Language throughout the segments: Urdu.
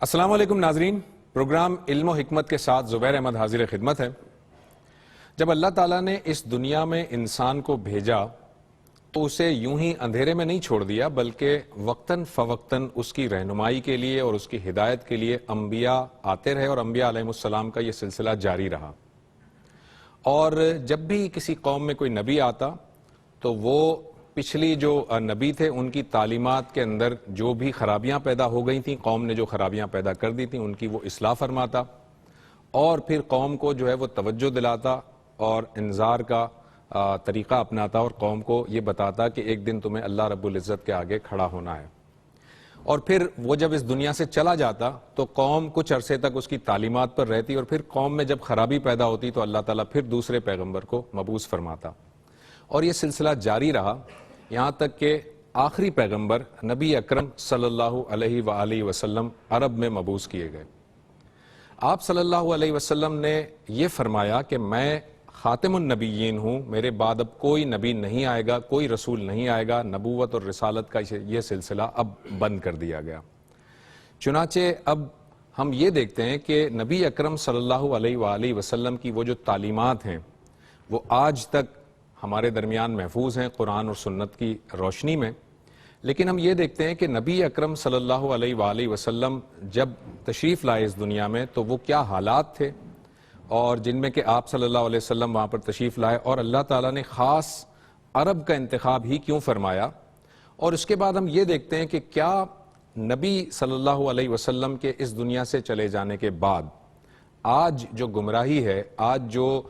السلام علیکم ناظرین، پروگرام علم و حکمت کے ساتھ زبیر احمد حاضر خدمت ہے۔ جب اللہ تعالیٰ نے اس دنیا میں انسان کو بھیجا تو اسے یوں ہی اندھیرے میں نہیں چھوڑ دیا، بلکہ وقتاً فوقتاً اس کی رہنمائی کے لیے اور اس کی ہدایت کے لیے انبیاء آتے رہے، اور انبیاء علیہ السلام کا یہ سلسلہ جاری رہا۔ اور جب بھی کسی قوم میں کوئی نبی آتا تو وہ پچھلی جو نبی تھے ان کی تعلیمات کے اندر جو بھی خرابیاں پیدا ہو گئی تھیں، قوم نے جو خرابیاں پیدا کر دی تھیں، ان کی وہ اصلاح فرماتا اور پھر قوم کو جو ہے وہ توجہ دلاتا اور انذار کا طریقہ اپناتا اور قوم کو یہ بتاتا کہ ایک دن تمہیں اللہ رب العزت کے آگے کھڑا ہونا ہے۔ اور پھر وہ جب اس دنیا سے چلا جاتا تو قوم کچھ عرصے تک اس کی تعلیمات پر رہتی، اور پھر قوم میں جب خرابی پیدا ہوتی تو اللہ تعالیٰ پھر دوسرے پیغمبر کو مبعوث فرماتا، اور یہ سلسلہ جاری رہا یہاں تک کہ آخری پیغمبر نبی اکرم صلی اللہ علیہ وآلہ وسلم عرب میں مبعوث کیے گئے۔ آپ صلی اللہ علیہ وسلم نے یہ فرمایا کہ میں خاتم النبیین ہوں، میرے بعد اب کوئی نبی نہیں آئے گا، کوئی رسول نہیں آئے گا، نبوت اور رسالت کا یہ سلسلہ اب بند کر دیا گیا۔ چنانچہ اب ہم یہ دیکھتے ہیں کہ نبی اکرم صلی اللہ علیہ وآلہ وسلم کی وہ جو تعلیمات ہیں وہ آج تک ہمارے درمیان محفوظ ہیں قرآن اور سنت کی روشنی میں، لیکن ہم یہ دیکھتے ہیں کہ نبی اکرم صلی اللہ علیہ وآلہ وسلم جب تشریف لائے اس دنیا میں تو وہ کیا حالات تھے، اور جن میں کہ آپ صلی اللہ علیہ وسلم وہاں پر تشریف لائے، اور اللہ تعالیٰ نے خاص عرب کا انتخاب ہی کیوں فرمایا، اور اس کے بعد ہم یہ دیکھتے ہیں کہ کیا نبی صلی اللہ علیہ وسلم کے اس دنیا سے چلے جانے کے بعد آج جو گمراہی ہے، آج جو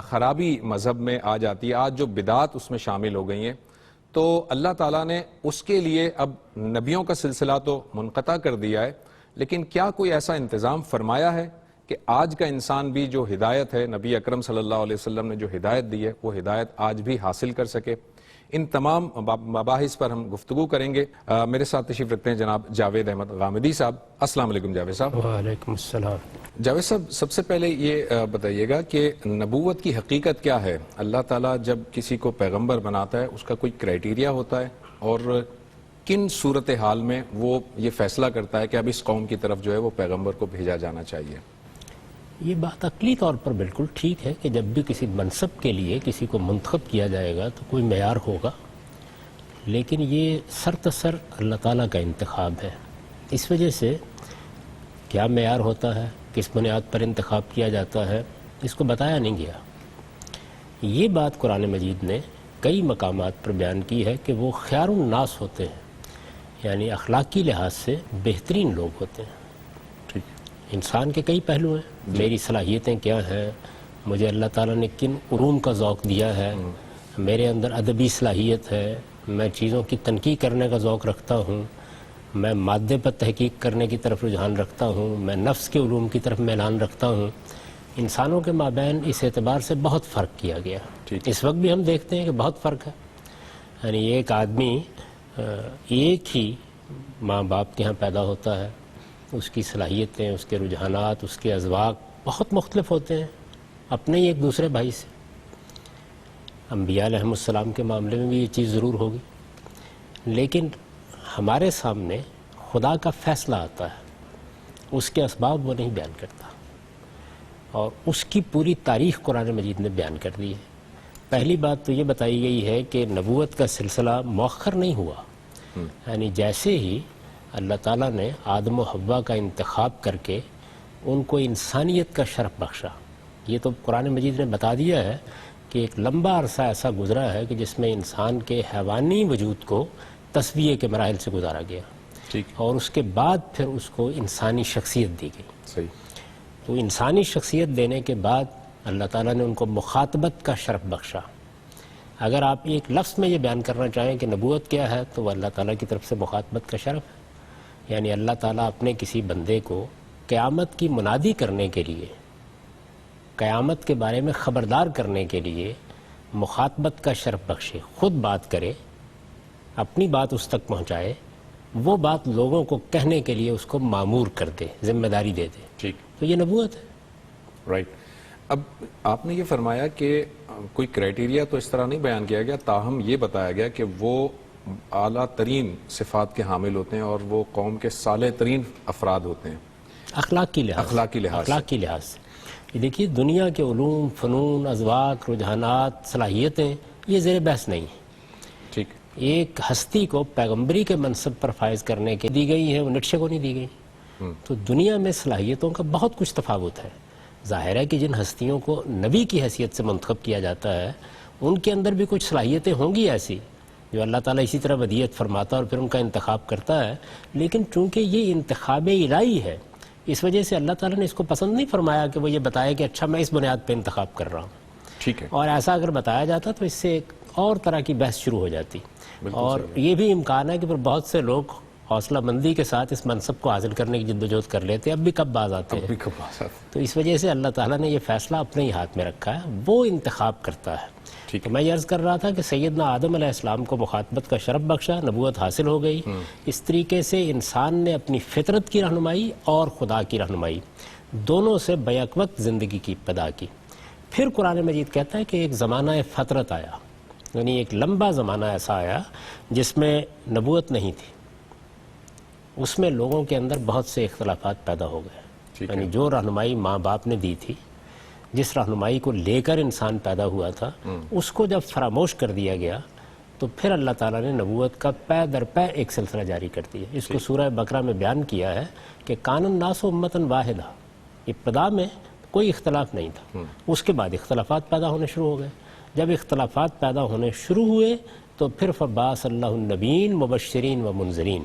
خرابی مذہب میں آ جاتی ہے، آج جو بدعات اس میں شامل ہو گئی ہیں، تو اللہ تعالیٰ نے اس کے لیے اب نبیوں کا سلسلہ تو منقطع کر دیا ہے، لیکن کیا کوئی ایسا انتظام فرمایا ہے کہ آج کا انسان بھی جو ہدایت ہے، نبی اکرم صلی اللہ علیہ وسلم نے جو ہدایت دی ہے، وہ ہدایت آج بھی حاصل کر سکے؟ ان تمام مباحث پر ہم گفتگو کریں گے۔ میرے ساتھ تشریف رکھتے ہیں جناب جاوید احمد غامدی صاحب۔ السلام علیکم جاوید صاحب۔ وعلیکم السلام۔ جاوید صاحب، سب سے پہلے یہ بتائیے گا کہ نبوت کی حقیقت کیا ہے؟ اللہ تعالیٰ جب کسی کو پیغمبر بناتا ہے اس کا کوئی کرائیٹیریا ہوتا ہے، اور کن صورتحال میں وہ یہ فیصلہ کرتا ہے کہ اب اس قوم کی طرف جو ہے وہ پیغمبر کو بھیجا جانا چاہیے؟ یہ بات عقلی طور پر بالکل ٹھیک ہے کہ جب بھی کسی منصب کے لیے کسی کو منتخب کیا جائے گا تو کوئی معیار ہوگا، لیکن یہ سرتسر اللہ تعالیٰ کا انتخاب ہے۔ اس وجہ سے کیا معیار ہوتا ہے، کس بنیاد پر انتخاب کیا جاتا ہے، اس کو بتایا نہیں گیا۔ یہ بات قرآن مجید نے کئی مقامات پر بیان کی ہے کہ وہ خیار الناس ہوتے ہیں، یعنی اخلاقی لحاظ سے بہترین لوگ ہوتے ہیں۔ انسان کے کئی پہلو ہیں، میری صلاحیتیں کیا ہیں، مجھے اللہ تعالیٰ نے کن علوم کا ذوق دیا ہے، میرے اندر ادبی صلاحیت ہے، میں چیزوں کی تنقیح کرنے کا ذوق رکھتا ہوں، میں مادے پر تحقیق کرنے کی طرف رجحان رکھتا ہوں، میں نفس کے علوم کی طرف میلان رکھتا ہوں۔ انسانوں کے مابین اس اعتبار سے بہت فرق کیا گیا۔ اس وقت بھی ہم دیکھتے ہیں کہ بہت فرق ہے، یعنی ایک آدمی ایک ہی ماں باپ کے ہاں پیدا ہوتا ہے، اس کی صلاحیتیں، اس کے رجحانات، اس کے اذواق بہت مختلف ہوتے ہیں اپنے ہی ایک دوسرے بھائی سے۔ انبیاء علیہ السلام کے معاملے میں بھی یہ چیز ضرور ہوگی، لیکن ہمارے سامنے خدا کا فیصلہ آتا ہے، اس کے اسباب وہ نہیں بیان کرتا، اور اس کی پوری تاریخ قرآن مجید نے بیان کر دی ہے۔ پہلی بات تو یہ بتائی گئی ہے کہ نبوت کا سلسلہ مؤخر نہیں ہوا، یعنی جیسے ہی اللہ تعالیٰ نے آدم و حوا کا انتخاب کر کے ان کو انسانیت کا شرف بخشا، یہ تو قرآن مجید نے بتا دیا ہے کہ ایک لمبا عرصہ ایسا گزرا ہے کہ جس میں انسان کے حیوانی وجود کو تسویے کے مراحل سے گزارا گیا، اور اس کے بعد پھر اس کو انسانی شخصیت دی گئی۔ تو انسانی شخصیت دینے کے بعد اللہ تعالیٰ نے ان کو مخاطبت کا شرف بخشا۔ اگر آپ ایک لفظ میں یہ بیان کرنا چاہیں کہ نبوت کیا ہے تو وہ اللہ تعالیٰ کی طرف سے مخاطبت کا شرف ہے، یعنی اللہ تعالیٰ اپنے کسی بندے کو قیامت کی منادی کرنے کے لیے، قیامت کے بارے میں خبردار کرنے کے لیے مخاطبت کا شرف بخشے، خود بات کرے، اپنی بات اس تک پہنچائے، وہ بات لوگوں کو کہنے کے لیے اس کو مامور کر دے، ذمہ داری دے دے، تو یہ نبوت ہے۔ رائٹ۔ اب آپ نے یہ فرمایا کہ کوئی کرائیٹیریا تو اس طرح نہیں بیان کیا گیا، تاہم یہ بتایا گیا کہ وہ اعلیٰ ترین صفات کے حامل ہوتے ہیں اور وہ قوم کے صالح ترین افراد ہوتے ہیں۔ اخلاقی لحاظ سے یہ دیکھیے دنیا کے علوم، فنون، اذواق، رجحانات، صلاحیتیں یہ زیر بحث نہیں ہیں. ٹھیک. ایک ہستی کو پیغمبری کے منصب پر فائز کرنے کے دی گئی ہے، وہ نٹشے کو نہیں دی گئی. تو دنیا میں صلاحیتوں کا بہت کچھ تفاوت ہے. ظاہر ہے کہ جن ہستیوں کو نبی کی حیثیت سے منتخب کیا جاتا ہے ان کے اندر بھی کچھ صلاحیتیں ہوں گی ایسی جو اللہ تعالیٰ اسی طرح ودیت فرماتا ہے اور پھر ان کا انتخاب کرتا ہے. لیکن چونکہ یہ انتخاب الہی ہے اس وجہ سے اللہ تعالیٰ نے اس کو پسند نہیں فرمایا کہ وہ یہ بتائے کہ اچھا میں اس بنیاد پہ انتخاب کر رہا ہوں. ٹھیک ہے. اور ایسا اگر بتایا جاتا تو اس سے ایک اور طرح کی بحث شروع ہو جاتی. اور یہ بھی امکان ہے کہ پھر بہت سے لوگ حوصلہ مندی کے ساتھ اس منصب کو حاصل کرنے کی جدوجہد کر لیتے ہیں. اب بھی کب باز آتے ہیں. تو اس وجہ سے اللہ تعالیٰ نے یہ فیصلہ اپنے ہی ہاتھ میں رکھا ہے، وہ انتخاب کرتا ہے. تو میں یہ عرض کر رہا تھا کہ سیدنا آدم علیہ السلام کو مخاطبت کا شرف بخشا، نبوت حاصل ہو گئی. اس طریقے سے انسان نے اپنی فطرت کی رہنمائی اور خدا کی رہنمائی دونوں سے بیک وقت زندگی کی ابتدا کی. پھر قرآن مجید کہتا ہے کہ ایک زمانہ فطرت آیا، یعنی ایک لمبا زمانہ ایسا آیا جس میں نبوت نہیں تھی. اس میں لوگوں کے اندر بہت سے اختلافات پیدا ہو گئے. یعنی جو رہنمائی ماں باپ نے دی تھی، جس رہنمائی کو لے کر انسان پیدا ہوا تھا، اس کو جب فراموش کر دیا گیا تو پھر اللہ تعالیٰ نے نبوت کا پے در پے ایک سلسلہ جاری کر دیا. اس کو سورہ بقرہ میں بیان کیا ہے کہ کان الناس امۃ واحدہ. ابتدا میں کوئی اختلاف نہیں تھا، اس کے بعد اختلافات پیدا ہونے شروع ہو گئے. جب اختلافات پیدا ہونے شروع ہوئے تو پھر فبعث اللہ النبیین مبشرین و منذرین.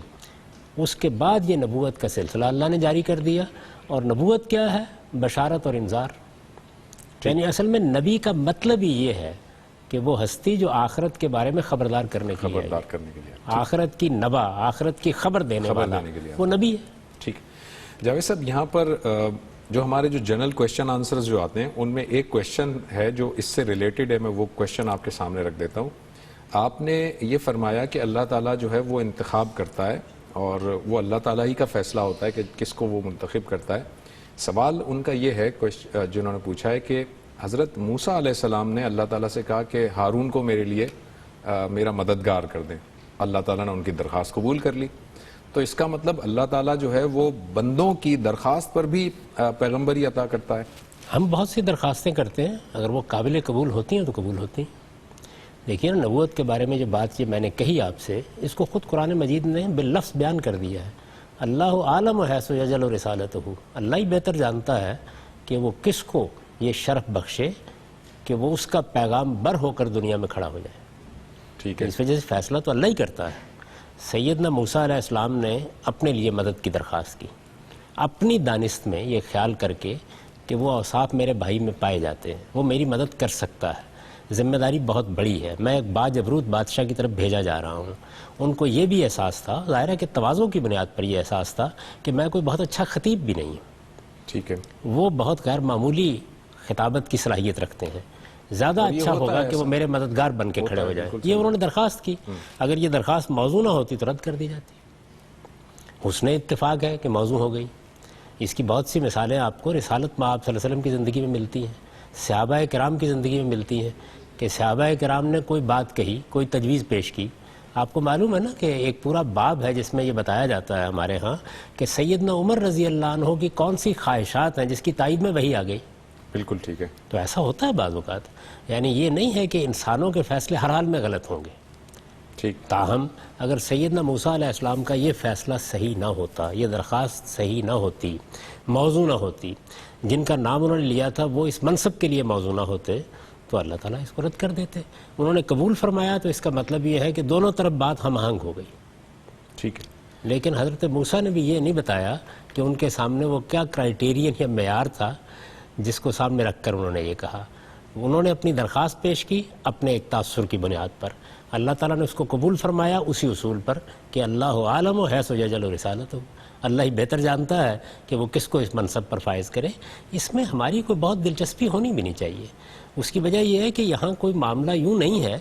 اس کے بعد یہ نبوت کا سلسلہ اللہ نے جاری کر دیا. اور نبوت کیا ہے؟ بشارت اور انذار. یعنی اصل میں نبی کا مطلب ہی یہ ہے کہ وہ ہستی جو آخرت کے بارے میں خبردار کرنے کے لیے آخرت کی نبا، آخرت کی خبر دینے والا وہ نبی ہے. ٹھیک. جاوید صاحب یہاں پر جو ہمارے جو جنرل کویشچن آنسرز جو آتے ہیں ان میں ایک کویشچن ہے جو اس سے ریلیٹڈ ہے. میں وہ کویشچن آپ کے سامنے رکھ دیتا ہوں. آپ نے یہ فرمایا کہ اللہ تعالیٰ جو ہے وہ انتخاب کرتا ہے اور وہ اللہ تعالیٰ ہی کا فیصلہ ہوتا ہے کہ کس کو وہ منتخب کرتا ہے. سوال ان کا یہ ہے جنہوں نے پوچھا ہے کہ حضرت موسیٰ علیہ السلام نے اللہ تعالیٰ سے کہا کہ ہارون کو میرے لیے میرا مددگار کر دیں. اللہ تعالیٰ نے ان کی درخواست قبول کر لی. تو اس کا مطلب اللہ تعالیٰ جو ہے وہ بندوں کی درخواست پر بھی پیغمبری عطا کرتا ہے. ہم بہت سی درخواستیں کرتے ہیں، اگر وہ قابل قبول ہوتی ہیں تو قبول ہوتی ہیں. دیکھیے نا، نبوت کے بارے میں جو بات یہ میں نے کہی آپ سے، اس کو خود قرآن مجید نے باللفظ بیان کر دیا ہے. اللہ عالم حیث یجعل رسالتہ. اللہ ہی بہتر جانتا ہے کہ وہ کس کو یہ شرف بخشے کہ وہ اس کا پیغام بر ہو کر دنیا میں کھڑا ہو جائے. ٹھیک ہے. اس وجہ سے فیصلہ تو اللہ ہی کرتا ہے. سیدنا موسیٰ علیہ السلام نے اپنے لیے مدد کی درخواست کی، اپنی دانست میں یہ خیال کر کے کہ وہ اوصاف میرے بھائی میں پائے جاتے ہیں، وہ میری مدد کر سکتا ہے. ذمہ داری بہت بڑی ہے، میں ایک باجبروت بادشاہ کی طرف بھیجا جا رہا ہوں. ان کو یہ بھی احساس تھا، ظاہر ہے کہ تواضع کی بنیاد پر یہ احساس تھا کہ میں کوئی بہت اچھا خطیب بھی نہیں ہوں. ٹھیک ہے. وہ بہت غیر معمولی خطابت کی صلاحیت رکھتے ہیں. زیادہ اچھا ہوگا کہ وہ میرے مددگار بن کے کھڑے ہو جائیں. یہ انہوں نے درخواست کی. اگر یہ درخواست موضوع نہ ہوتی تو رد کر دی جاتی. حسن اتفاق ہے کہ موضوع ہو گئی. اس کی بہت سی مثالیں آپ کو رسالت مآب صلی اللہ علیہ وسلم کی زندگی میں ملتی ہیں، صحابہ کرام کی زندگی میں ملتی ہیں کہ صحابہ کرام نے کوئی بات کہی، کوئی تجویز پیش کی. آپ کو معلوم ہے نا کہ ایک پورا باب ہے جس میں یہ بتایا جاتا ہے ہمارے ہاں کہ سیدنا عمر رضی اللہ عنہ کی کون سی خواہشات ہیں جس کی تائید میں وحی آ گئی. بالکل ٹھیک ہے. تو ایسا ہوتا ہے بعض اوقات. یعنی یہ نہیں ہے کہ انسانوں کے فیصلے ہر حال میں غلط ہوں گے. ٹھیک. تاہم اگر سیدنا موسیٰ علیہ السلام کا یہ فیصلہ صحیح نہ ہوتا، یہ درخواست صحیح نہ ہوتی، موضوع نہ ہوتی، جن کا نام انہوں نے لیا تھا وہ اس منصب کے لیے موضوع نہ ہوتے تو اللہ تعالیٰ اس کو رد کر دیتے. انہوں نے قبول فرمایا تو اس کا مطلب یہ ہے کہ دونوں طرف بات ہم آہنگ ہو گئی. ٹھیک ہے. لیکن حضرت موسیٰ نے بھی یہ نہیں بتایا کہ ان کے سامنے وہ کیا کرائیٹیرین یا معیار تھا جس کو سامنے رکھ کر انہوں نے یہ کہا. انہوں نے اپنی درخواست پیش کی اپنے ایک تاثر کی بنیاد پر. اللہ تعالیٰ نے اس کو قبول فرمایا اسی اصول پر کہ اللہ عالم حیث یجعل رسالتہ. اللہ ہی بہتر جانتا ہے کہ وہ کس کو اس منصب پر فائز کرے. اس میں ہماری کوئی بہت دلچسپی ہونی بھی نہیں چاہیے. اس کی وجہ یہ ہے کہ یہاں کوئی معاملہ یوں نہیں ہے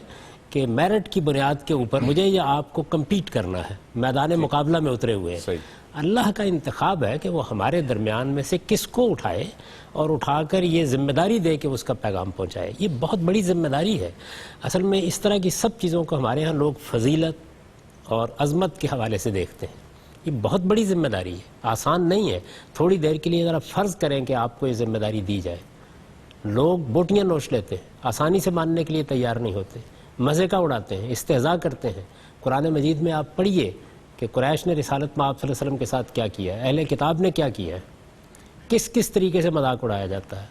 کہ میرٹ کی بنیاد کے اوپر مجھے یا آپ کو کمپیٹ کرنا ہے، میدان مقابلہ میں اترے ہوئے ہیں. اللہ کا انتخاب ہے کہ وہ ہمارے درمیان میں سے کس کو اٹھائے اور اٹھا کر یہ ذمہ داری دے کہ اس کا پیغام پہنچائے. یہ بہت بڑی ذمہ داری ہے. اصل میں اس طرح کی سب چیزوں کو ہمارے ہاں لوگ فضیلت اور عظمت کے حوالے سے دیکھتے ہیں. یہ بہت بڑی ذمہ داری ہے، آسان نہیں ہے۔ تھوڑی دیر کے لیے ذرا فرض کریں کہ آپ کو یہ ذمہ داری دی جائے، لوگ بوٹیاں نوچ لیتے ہیں، آسانی سے ماننے کے لیے تیار نہیں ہوتے، مزے کا اڑاتے ہیں، استہزاء کرتے ہیں۔ قرآن مجید میں آپ پڑھیے کہ قریش نے رسالت میں آپ صلی اللہ علیہ وسلم کے ساتھ کیا کیا ہے، اہل کتاب نے کیا کیا ہے، کس کس طریقے سے مذاق اڑایا جاتا ہے۔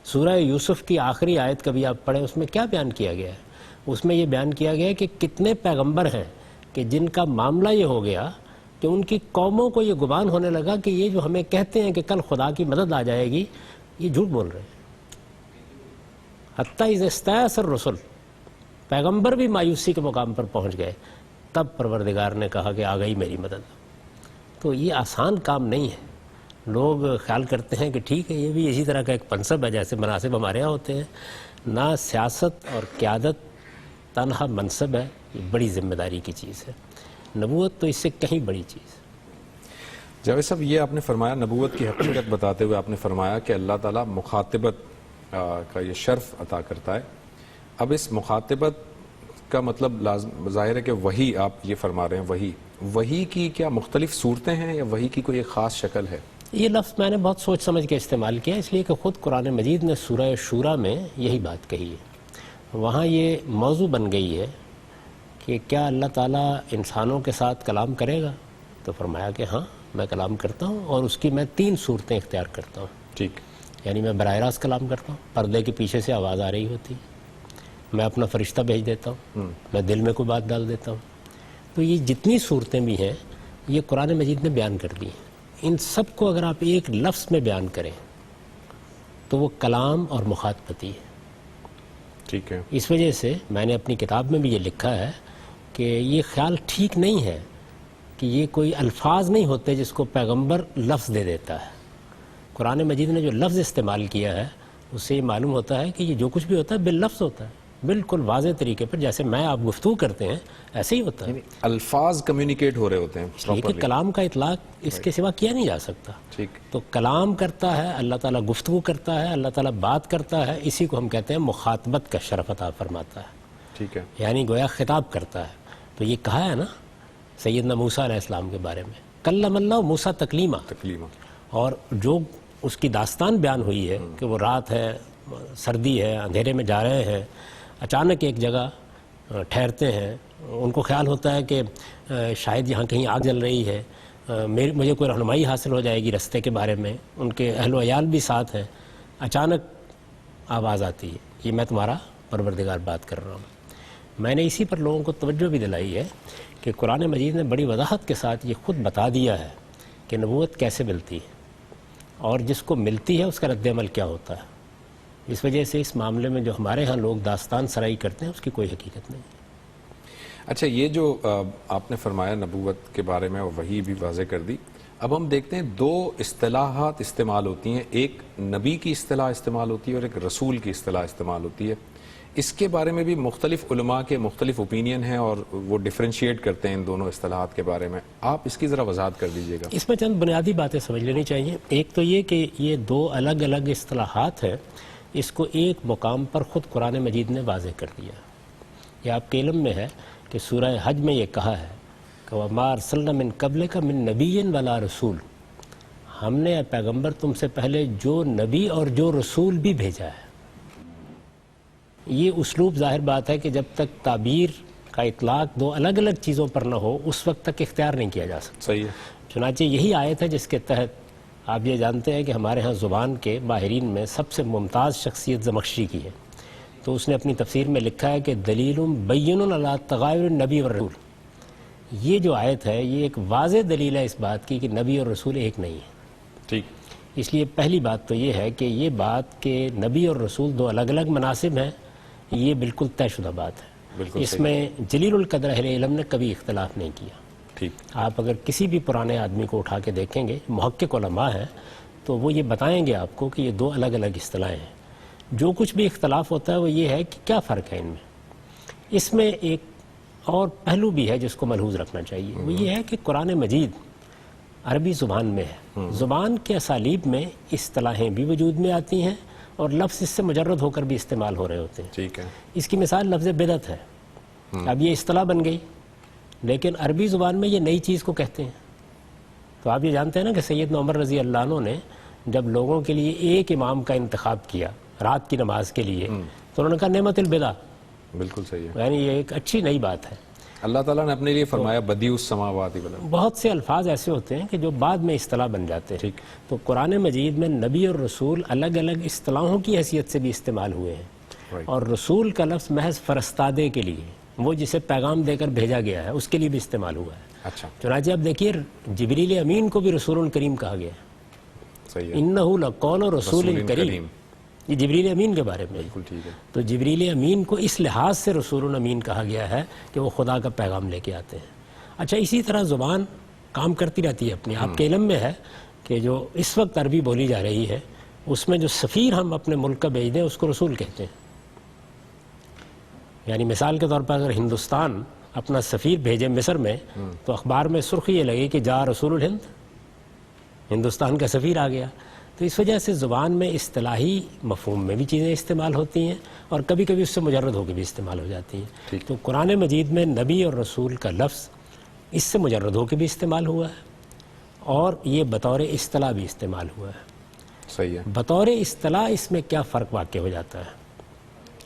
سورہ یوسف کی آخری آیت کبھی آپ پڑھیں، اس میں کیا بیان کیا گیا ہے؟ اس میں یہ بیان کیا گیا ہے کہ کتنے پیغمبر ہیں کہ جن کا معاملہ یہ ہو گیا کہ ان کی قوموں کو یہ گمان ہونے لگا کہ یہ جو ہمیں کہتے ہیں کہ کل خدا کی مدد آ جائے گی، یہ جھوٹ بول رہے ہیں۔ حتیٰ اذا استیأس الرسل، پیغمبر بھی مایوسی کے مقام پر پہنچ گئے، تب پروردگار نے کہا کہ آ گئی میری مدد۔ تو یہ آسان کام نہیں ہے۔ لوگ خیال کرتے ہیں کہ ٹھیک ہے یہ بھی اسی طرح کا ایک منصب ہے جیسے مناصب ہمارے یہاں ہوتے ہیں۔ نہ سیاست اور قیادت تنہا منصب ہے، یہ بڑی ذمہ داری کی چیز ہے۔ نبوت تو اس سے کہیں بڑی چیز۔ جاوید صاحب، یہ آپ نے فرمایا، نبوت کی حقیقت بتاتے ہوئے آپ نے فرمایا کہ اللہ تعالیٰ مخاطبت کا یہ شرف عطا کرتا ہے۔ اب اس مخاطبت کا مطلب ظاہر ہے کہ وحی، آپ یہ فرما رہے ہیں، وحی کی کیا مختلف صورتیں ہیں یا وحی کی کوئی ایک خاص شکل ہے؟ یہ لفظ میں نے بہت سوچ سمجھ کے استعمال کیا، اس لیے کہ خود قرآن مجید نے سورہ شورا میں یہی بات کہی ہے۔ وہاں یہ موضوع بن گئی ہے کہ کیا اللہ تعالیٰ انسانوں کے ساتھ کلام کرے گا؟ تو فرمایا کہ ہاں میں کلام کرتا ہوں، اور اس کی میں 3 صورتیں اختیار کرتا ہوں۔ ٹھیک، یعنی میں براہ راست کلام کرتا ہوں، پردے کے پیچھے سے آواز آ رہی ہوتی ہے، میں اپنا فرشتہ بھیج دیتا ہوں، میں دل میں کوئی بات ڈال دیتا ہوں۔ تو یہ جتنی صورتیں بھی ہیں یہ قرآن مجید نے بیان کر دی ہیں۔ ان سب کو اگر آپ ایک لفظ میں بیان کریں تو وہ کلام اور مخاطبتی ہے۔ ٹھیک ہے، اس وجہ سے میں نے اپنی کتاب میں بھی یہ لکھا ہے کہ یہ خیال ٹھیک نہیں ہے کہ یہ کوئی الفاظ نہیں ہوتے جس کو پیغمبر لفظ دے دیتا ہے۔ قرآن مجید نے جو لفظ استعمال کیا ہے اس سے یہ معلوم ہوتا ہے کہ یہ جو کچھ بھی ہوتا ہے باللفظ ہوتا ہے، بالکل واضح طریقے پر، جیسے میں آپ گفتگو کرتے ہیں ایسے ہی ہوتا ہے۔ الفاظ کمیونیکیٹ ہو رہے ہوتے ہیں یہ کہ کلام کا اطلاق اس کے سوا کیا نہیں جا سکتا۔ ٹھیک، تو کلام کرتا ہے اللہ تعالیٰ، گفتگو کرتا ہے اللہ تعالیٰ، بات کرتا ہے، اسی کو ہم کہتے ہیں مخاطبت کا شرف عطا فرماتا ہے، ٹھیک ہے، یعنی گویا خطاب کرتا ہے۔ تو یہ کہا ہے نا سیدنا موسیٰ علیہ السلام کے بارے میں، کلم اللہ موسیٰ تکلیما، اور جو اس کی داستان بیان ہوئی ہے کہ وہ رات ہے، سردی ہے، اندھیرے میں جا رہے ہیں، اچانک ایک جگہ ٹھہرتے ہیں، ان کو خیال ہوتا ہے کہ شاید یہاں کہیں آگ جل رہی ہے، مجھے کوئی رہنمائی حاصل ہو جائے گی رستے کے بارے میں، ان کے اہل و عیال بھی ساتھ ہیں۔ اچانک آواز آتی ہے، یہ میں تمہارا پروردگار بات کر رہا ہوں۔ میں نے اسی پر لوگوں کو توجہ بھی دلائی ہے کہ قرآن مجید نے بڑی وضاحت کے ساتھ یہ خود بتا دیا ہے کہ نبوت کیسے ملتی ہے اور جس کو ملتی ہے اس کا رد عمل کیا ہوتا ہے۔ اس وجہ سے اس معاملے میں جو ہمارے ہاں لوگ داستان سرائی کرتے ہیں اس کی کوئی حقیقت نہیں۔ اچھا، یہ جو آپ نے فرمایا نبوت کے بارے میں، وحی بھی واضح کر دی۔ اب ہم دیکھتے ہیں 2 اصطلاحات استعمال ہوتی ہیں، ایک نبی کی اصطلاح استعمال ہوتی ہے اور ایک رسول کی اصطلاح استعمال ہوتی ہے۔ اس کے بارے میں بھی مختلف علماء کے مختلف اوپینین ہیں اور وہ ڈیفرینشیٹ کرتے ہیں ان دونوں اصطلاحات کے بارے میں۔ آپ اس کی ذرا وضاحت کر دیجیے گا۔ اس میں چند بنیادی باتیں سمجھ لینی چاہیے۔ ایک تو یہ کہ یہ 2 الگ الگ اصطلاحات ہیں، اس کو ایک مقام پر خود قرآن مجید نے واضح کر دیا۔ یہ آپ کے علم میں ہے کہ سورہ حج میں یہ کہا ہے کہ وَمَا أَرْسَلْنَا مِن قَبْلِكَ مِن نَبِيٍّ وَلَا رَسُولٍ، ہم نے اے پیغمبر تم سے پہلے جو نبی اور جو رسول بھی بھیجا ہے۔ یہ اسلوب ظاہر بات ہے کہ جب تک تعبیر کا اطلاق 2 الگ الگ چیزوں پر نہ ہو اس وقت تک اختیار نہیں کیا جا سکتا۔ صحیح ہے۔ چنانچہ یہی آیت ہے جس کے تحت آپ یہ جانتے ہیں کہ ہمارے ہاں زبان کے ماہرین میں سب سے ممتاز شخصیت زمخشری کی ہے، تو اس نے اپنی تفسیر میں لکھا ہے کہ دلیل بین علی تغایر النبی والرسول، یہ جو آیت ہے یہ ایک واضح دلیل ہے اس بات کی کہ نبی اور رسول ایک نہیں ہے۔ ٹھیک، اس لیے پہلی بات تو یہ ہے کہ یہ بات کہ نبی اور رسول 2 الگ الگ مناصب ہیں، یہ بالکل طے شدہ بات ہے۔ بالکل اس میں جلیل القدر اہل علم نے کبھی اختلاف نہیں کیا۔ ٹھیک، آپ اگر کسی بھی پرانے آدمی کو اٹھا کے دیکھیں گے، محقق علماء ہیں، تو وہ یہ بتائیں گے آپ کو کہ یہ 2 الگ الگ اصطلاحیں ہیں۔ جو کچھ بھی اختلاف ہوتا ہے وہ یہ ہے کہ کیا فرق ہے ان میں۔ اس میں ایک اور پہلو بھی ہے جس کو ملحوظ رکھنا چاہیے، وہ یہ ہے کہ قرآن مجید عربی زبان میں ہے، زبان کے اسالیب میں اصطلاحیں بھی وجود میں آتی ہیں اور لفظ اس سے مجرد ہو کر بھی استعمال ہو رہے ہوتے ہیں۔ ٹھیک ہے، اس کی مثال لفظ بدعت ہے۔ اب یہ اصطلاح بن گئی، لیکن عربی زبان میں یہ نئی چیز کو کہتے ہیں، تو آپ یہ جانتے ہیں نا کہ سیدنا عمر رضی اللہ عنہ نے جب لوگوں کے لیے ایک امام کا انتخاب کیا رات کی نماز کے لیے تو انہوں نے کہا نعمت البدع، بالکل صحیح ہے. یعنی یہ ایک اچھی نئی بات ہے. اللہ تعالیٰ نے اپنے لیے فرمایا بدیع السماوات والارض. بہت سے الفاظ ایسے ہوتے ہیں کہ جو بعد میں اصطلاح بن جاتے ہیں. تو قرآن مجید میں نبی اور رسول الگ الگ اصطلاحوں کی حیثیت سے بھی استعمال ہوئے ہیں، اور رسول کا لفظ محض فرستادے کے لیے، وہ جسے پیغام دے کر بھیجا گیا ہے، اس کے لیے بھی استعمال ہوا ہے. اچھا چنانچہ اب دیکھیے جبریل امین کو بھی رسول کریم کہا گیا ہے. صحیح ہے. انہ لقول رسول کریم، یہ جبریل امین کے بارے میں. بالکل ٹھیک ہے. تو جبریل امین کو اس لحاظ سے رسول امین کہا گیا ہے کہ وہ خدا کا پیغام لے کے آتے ہیں. اچھا اسی طرح زبان کام کرتی رہتی ہے اپنی. آپ کے علم میں ہے کہ جو اس وقت عربی بولی جا رہی ہے اس میں جو سفیر ہم اپنے ملک کا بھیج دیں اس کو رسول کہتے ہیں. یعنی مثال کے طور پر اگر ہندوستان اپنا سفیر بھیجے مصر میں تو اخبار میں سرخی یہ لگے کہ جا رسول الہند، ہندوستان کا سفیر آ گیا. تو اس وجہ سے زبان میں اصطلاحی مفہوم میں بھی چیزیں استعمال ہوتی ہیں اور کبھی کبھی اس سے مجرد ہو کے بھی استعمال ہو جاتی ہیں. تو قرآن مجید میں نبی اور رسول کا لفظ اس سے مجرد ہو کے بھی استعمال ہوا ہے اور یہ بطور اصطلاح بھی استعمال ہوا ہے. صحیح ہے. بطور اصطلاح اس میں کیا فرق واقع ہو جاتا ہے؟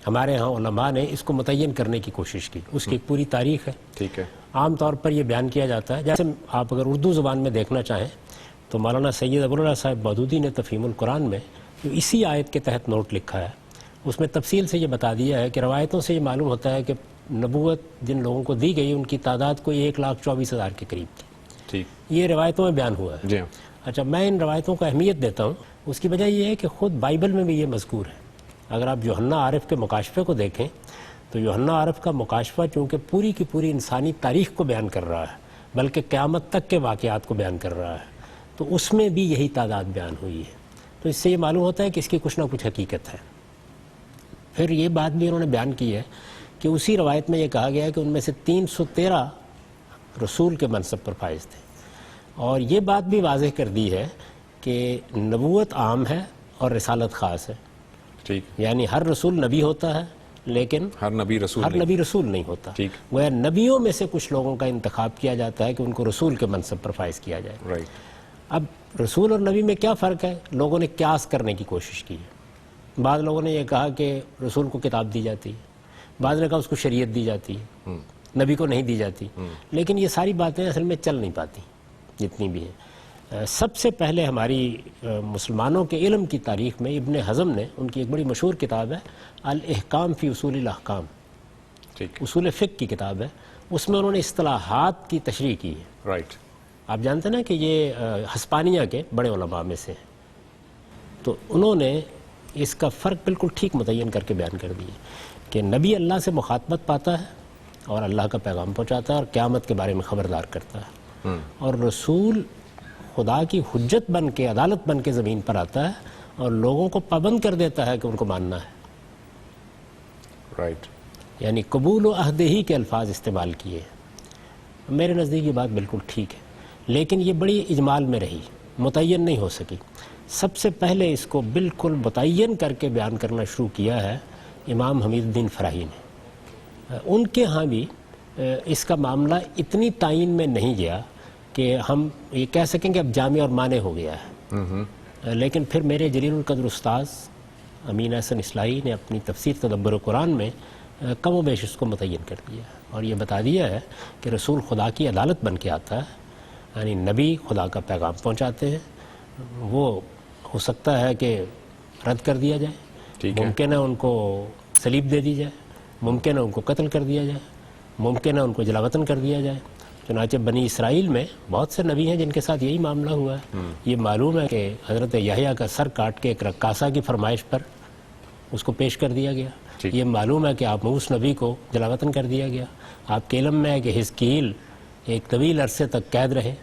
ہمارے ہاں علماء نے اس کو متعین کرنے کی کوشش کی، اس کی ایک پوری تاریخ ہے. ٹھیک ہے. عام طور پر یہ بیان کیا جاتا ہے، جیسے آپ اگر اردو زبان میں دیکھنا چاہیں تو مولانا سید ابوالعلا صاحب مودودی نے تفہیم القرآن میں جو اسی آیت کے تحت نوٹ لکھا ہے اس میں تفصیل سے یہ بتا دیا ہے کہ روایتوں سے یہ معلوم ہوتا ہے کہ نبوت جن لوگوں کو دی گئی ان کی تعداد کوئی 1,24,000 کے قریب تھی. ٹھیک. یہ روایتوں میں بیان ہوا ہے. جی ہاں. اچھا میں ان روایتوں کو اہمیت دیتا ہوں، اس کی وجہ یہ ہے کہ خود بائبل میں بھی یہ مذکور ہے. اگر آپ یوحنا عارف کے مکاشفے کو دیکھیں تو یوحنا عارف کا مکاشفہ چونکہ پوری کی پوری انسانی تاریخ کو بیان کر رہا ہے بلکہ قیامت تک کے واقعات کو بیان کر رہا ہے، تو اس میں بھی یہی تعداد بیان ہوئی ہے. تو اس سے یہ معلوم ہوتا ہے کہ اس کی کچھ نہ کچھ حقیقت ہے. پھر یہ بات بھی انہوں نے بیان کی ہے کہ اسی روایت میں یہ کہا گیا ہے کہ ان میں سے 313 رسول کے منصب پر فائز تھے، اور یہ بات بھی واضح کر دی ہے کہ نبوت عام ہے اور رسالت خاص ہے. ٹھیک. یعنی ہر رسول نبی ہوتا ہے لیکن ہر نبی رسول نہیں ہوتا. ٹھیک. وہ نبیوں میں سے کچھ لوگوں کا انتخاب کیا جاتا ہے کہ ان کو رسول کے منصب پر فائز کیا جائے. رائٹ. اب رسول اور نبی میں کیا فرق ہے؟ لوگوں نے قیاس کرنے کی کوشش کی ہے. بعض لوگوں نے یہ کہا کہ رسول کو کتاب دی جاتی ہے، بعض نے کہا اس کو شریعت دی جاتی ہے، نبی کو نہیں دی جاتی. لیکن یہ ساری باتیں اصل میں چل نہیں پاتی جتنی بھی ہیں. سب سے پہلے ہماری مسلمانوں کے علم کی تاریخ میں ابن حزم نے، ان کی ایک بڑی مشہور کتاب ہے الاحکام فی اصول الاحکام، اصول فقہ کی کتاب ہے، اس میں انہوں نے اصطلاحات کی تشریح کی ہے. رائٹ. آپ جانتے ہیں نا کہ یہ ہسپانیہ کے بڑے علماء میں سے ہیں، تو انہوں نے اس کا فرق بالکل ٹھیک متعین کر کے بیان کر دیا کہ نبی اللہ سے مخاطبت پاتا ہے اور اللہ کا پیغام پہنچاتا ہے اور قیامت کے بارے میں خبردار کرتا ہے، اور رسول خدا کی حجت بن کے، عدالت بن کے زمین پر آتا ہے اور لوگوں کو پابند کر دیتا ہے کہ ان کو ماننا ہے. رائٹ. یعنی قبول و عہد ہی کے الفاظ استعمال کیے. میرے نزدیک یہ بات بالکل ٹھیک ہے، لیکن یہ بڑی اجمال میں رہی، متعین نہیں ہو سکی. سب سے پہلے اس کو بالکل متعین کر کے بیان کرنا شروع کیا ہے امام حمید الدین فراہی نے. ان کے ہاں بھی اس کا معاملہ اتنی تعین میں نہیں گیا کہ ہم یہ کہہ سکیں کہ اب جامع اور مانع ہو گیا ہے. لیکن پھر میرے جلیل القدر استاذ امین احسن اصلاحی نے اپنی تفسیر تدبر قرآن میں کم و بیش اس کو متعین کر دیا اور یہ بتا دیا ہے کہ رسول خدا کی عدالت بن کے آتا ہے، یعنی نبی خدا کا پیغام پہنچاتے ہیں. وہ ہو سکتا ہے کہ رد کر دیا جائے، ممکن ہے ان کو صلیب دے دی جائے، ممکن ہے ان کو قتل کر دیا جائے، ممکن ہے ان کو جلاوطن کر دیا جائے. چنانچہ بنی اسرائیل میں بہت سے نبی ہیں جن کے ساتھ یہی معاملہ ہوا ہے. یہ معلوم ہے کہ حضرت یحییٰ کا سر کاٹ کے ایک رقاصہ کی فرمائش پر اس کو پیش کر دیا گیا. یہ معلوم ہے کہ آموس نبی کو جلاوطن کر دیا گیا. آپ کے علم میں ہے کہ حزقیل ایک طویل عرصے تک قید رہے.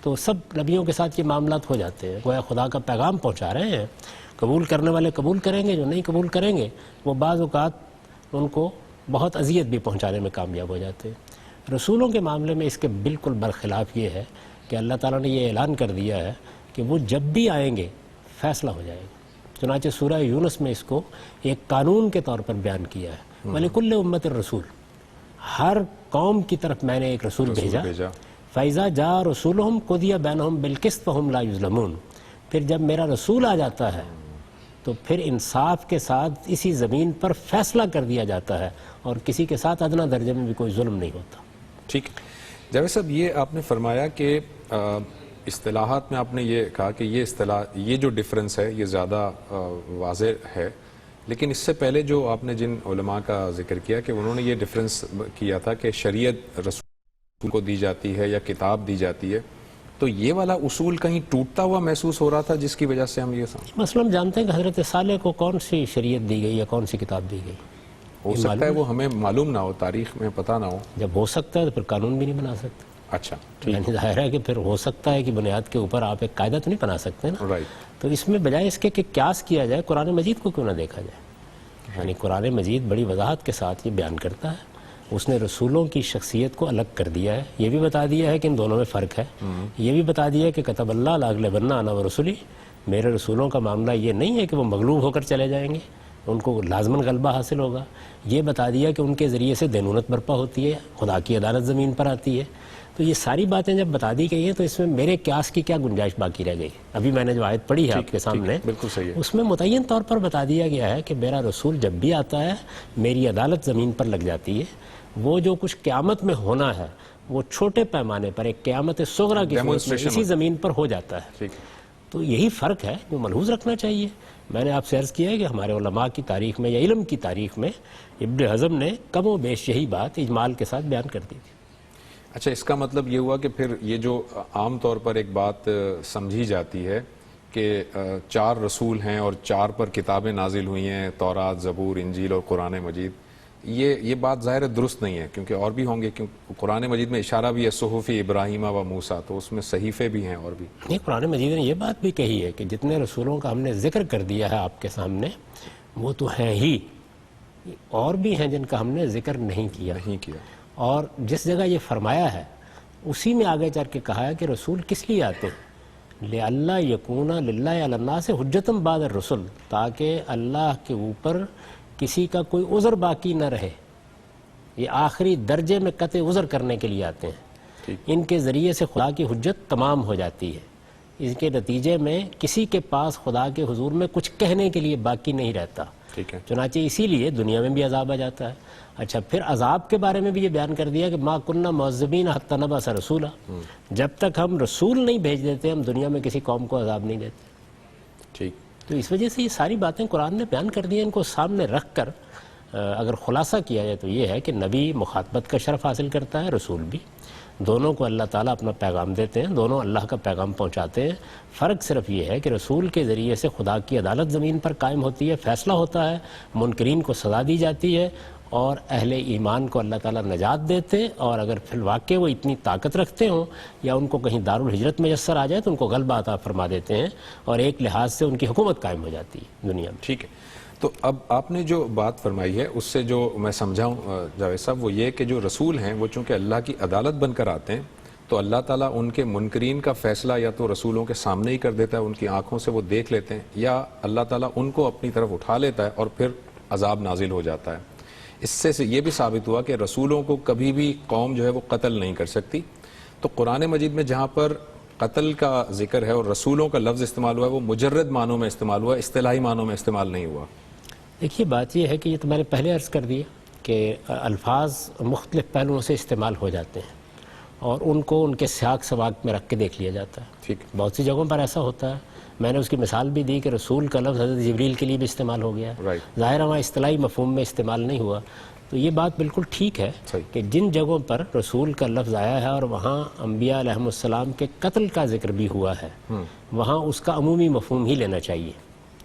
تو سب نبیوں کے ساتھ یہ معاملات ہو جاتے ہیں. گویا خدا کا پیغام پہنچا رہے ہیں، قبول کرنے والے قبول کریں گے، جو نہیں قبول کریں گے وہ بعض اوقات ان کو بہت اذیت بھی پہنچانے میں کامیاب ہو جاتے ہیں. رسولوں کے معاملے میں اس کے بالکل برخلاف یہ ہے کہ اللہ تعالیٰ نے یہ اعلان کر دیا ہے کہ وہ جب بھی آئیں گے فیصلہ ہو جائے گا. چنانچہ سورہ یونس میں اس کو ایک قانون کے طور پر بیان کیا ہے. وَلِكُلِّ أُمَّةٍ رسول، ہر قوم کی طرف میں نے ایک رسول بھیجا، فَإِذَا جَاءَ رَسُولُهُمْ قُضِيَ بَيْنَهُمْ بِالْقِسْطِ وَهُمْ لَا يُظْلَمُونَ، پھر جب میرا رسول آ جاتا ہے تو پھر انصاف کے ساتھ اسی زمین پر فیصلہ کر دیا جاتا ہے اور کسی کے ساتھ ادنا درجے میں بھی کوئی ظلم نہیں ہوتا۔ ٹھیک، جاوید صاحب یہ آپ نے فرمایا کہ اصطلاحات میں آپ نے یہ کہا کہ یہ جو ڈفرنس ہے یہ زیادہ واضح ہے، لیکن اس سے پہلے جو آپ نے جن علماء کا ذکر کیا کہ انہوں نے یہ ڈفرنس کیا تھا کہ شریعت رسول کو دی جاتی ہے یا کتاب دی جاتی ہے، تو یہ والا اصول کہیں ٹوٹتا ہوا محسوس ہو رہا تھا جس کی وجہ سے ہم یہ سمجھ مثلا ہم جانتے ہیں کہ حضرت صالح کو کون سی شریعت دی گئی یا کون سی کتاب دی گئی؟ ہو سکتا ہے وہ ہمیں معلوم نہ ہو، تاریخ میں پتہ نہ ہو۔ جب ہو سکتا ہے تو پھر قانون بھی نہیں بنا سکتے۔ اچھا، یعنی ظاہر ہے کہ پھر ہو سکتا ہے کہ بنیاد کے اوپر آپ ایک قاعدہ تو نہیں بنا سکتے نا۔ رائٹ، تو اس میں بجائے اس کے کہ قیاس کیا جائے قرآن مجید کو کیوں نہ دیکھا جائے؟ یعنی قرآن مجید بڑی وضاحت کے ساتھ یہ بیان کرتا ہے، اس نے رسولوں کی شخصیت کو الگ کر دیا ہے، یہ بھی بتا دیا ہے کہ ان دونوں میں فرق ہے، یہ بھی بتا دیا ہے کہ کتب اللہ لاغلبن انا ورسلی، میرے رسولوں کا معاملہ یہ نہیں ہے کہ وہ مغلوب ہو کر چلے جائیں گے، ان کو لازماً غلبہ حاصل ہوگا، یہ بتا دیا کہ ان کے ذریعے سے دینونت برپا ہوتی ہے، خدا کی عدالت زمین پر آتی ہے۔ تو یہ ساری باتیں جب بتا دی گئی ہیں تو اس میں میرے قیاس کی کیا گنجائش باقی رہ گئی؟ ابھی میں نے جو آیت پڑھی ہے آپ کے سامنے، بالکل صحیح ہے، اس میں متعین طور پر بتا دیا گیا ہے کہ میرا رسول جب بھی آتا ہے میری عدالت زمین پر لگ جاتی ہے، وہ جو کچھ قیامت میں ہونا ہے وہ چھوٹے پیمانے پر ایک قیامت صغریٰ کی صورت میں اسی زمین پر ہو جاتا ہے۔ تو یہی فرق ہے جو ملحوظ رکھنا چاہیے۔ میں نے آپ سے عرض کیا ہے کہ ہمارے علماء کی تاریخ میں یا علم کی تاریخ میں ابن حزم نے کم و بیش یہی بات اجمال کے ساتھ بیان کر دی تھی۔ اچھا، اس کا مطلب یہ ہوا کہ پھر یہ جو عام طور پر ایک بات سمجھی جاتی ہے کہ 4 رسول ہیں اور 4 پر کتابیں نازل ہوئی ہیں، تورات، زبور، انجیل اور قرآن مجید، یہ بات ظاہر درست نہیں ہے، کیونکہ اور بھی ہوں گے، کیونکہ قرآن مجید میں اشارہ بھی ہے صحف ابراہیم و موسیٰ، تو اس میں صحیفے بھی ہیں اور بھی۔ نہیں، قرآن مجید نے یہ بات بھی کہی ہے کہ جتنے رسولوں کا ہم نے ذکر کر دیا ہے آپ کے سامنے وہ تو ہیں ہی، اور بھی ہیں جن کا ہم نے ذکر نہیں کیا۔ اور جس جگہ یہ فرمایا ہے اسی میں آگے چل کے کہا ہے کہ رسول کس لیے آتے ہیں؟ لِأَلَّا يَكُونَ لِلَّهِ عَلَى النَّاسِ حُجَّةً بَعْدَ الرُّسُلِ، تاکہ اللہ کے اوپر کسی کا کوئی عذر باقی نہ رہے۔ یہ آخری درجے میں قطع عذر کرنے کے لیے آتے ہیں، ان کے ذریعے سے خدا کی حجت تمام ہو جاتی ہے، اس کے نتیجے میں کسی کے پاس خدا کے حضور میں کچھ کہنے کے لیے باقی نہیں رہتا۔ چنانچہ اسی لیے دنیا میں بھی عذاب آ جاتا ہے۔ اچھا، پھر عذاب کے بارے میں بھی یہ بیان کر دیا کہ ما کننا معذبین حتی نبعث رسولا، جب تک ہم رسول نہیں بھیج دیتے ہم دنیا میں کسی قوم کو عذاب نہیں دیتے۔ ٹھیک، تو اس وجہ سے یہ ساری باتیں قرآن نے بیان کر دی ہیں، ان کو سامنے رکھ کر اگر خلاصہ کیا جائے تو یہ ہے کہ نبی مخاطبت کا شرف حاصل کرتا ہے، رسول بھی، دونوں کو اللہ تعالیٰ اپنا پیغام دیتے ہیں، دونوں اللہ کا پیغام پہنچاتے ہیں۔ فرق صرف یہ ہے کہ رسول کے ذریعے سے خدا کی عدالت زمین پر قائم ہوتی ہے، فیصلہ ہوتا ہے، منکرین کو سزا دی جاتی ہے، اور اہل ایمان کو اللہ تعالیٰ نجات دیتے، اور اگر فی الواقع وہ اتنی طاقت رکھتے ہوں یا ان کو کہیں دارالحجرت میسر آ جائے تو ان کو غلبہ عطا فرما دیتے ہیں، اور ایک لحاظ سے ان کی حکومت قائم ہو جاتی ہے دنیا میں۔ ٹھیک ہے، تو اب آپ نے جو بات فرمائی ہے اس سے جو میں سمجھا ہوں جاوید صاحب، وہ یہ کہ جو رسول ہیں وہ چونکہ اللہ کی عدالت بن کر آتے ہیں تو اللہ تعالیٰ ان کے منکرین کا فیصلہ یا تو رسولوں کے سامنے ہی کر دیتا ہے، ان کی آنکھوں سے وہ دیکھ لیتے ہیں، یا اللہ تعالیٰ ان کو اپنی طرف اٹھا لیتا ہے اور پھر عذاب نازل ہو جاتا ہے۔ اس سے یہ بھی ثابت ہوا کہ رسولوں کو کبھی بھی قوم جو ہے وہ قتل نہیں کر سکتی۔ تو قرآن مجید میں جہاں پر قتل کا ذکر ہے اور رسولوں کا لفظ استعمال ہوا ہے وہ مجرد معنوں میں استعمال ہوا ہے، اصطلاحی معنوں میں استعمال نہیں ہوا۔ دیکھیے، بات یہ ہے کہ یہ تو میں نے پہلے عرض کر دیا کہ الفاظ مختلف پہلوؤں سے استعمال ہو جاتے ہیں اور ان کو ان کے سیاق سباق میں رکھ کے دیکھ لیا جاتا ہے۔ ٹھیک، بہت سی جگہوں پر ایسا ہوتا ہے، میں نے اس کی مثال بھی دی کہ رسول کا لفظ حضرت جبریل کے لیے بھی استعمال ہو گیا ہے، ظاہر وہاں اصطلاحی مفہوم میں استعمال نہیں ہوا۔ تو یہ بات بالکل ٹھیک ہے کہ جن جگہوں پر رسول کا لفظ آیا ہے اور وہاں انبیاء علیہ السلام کے قتل کا ذکر بھی ہوا ہے، وہاں اس کا عمومی مفہوم ہی لینا چاہیے،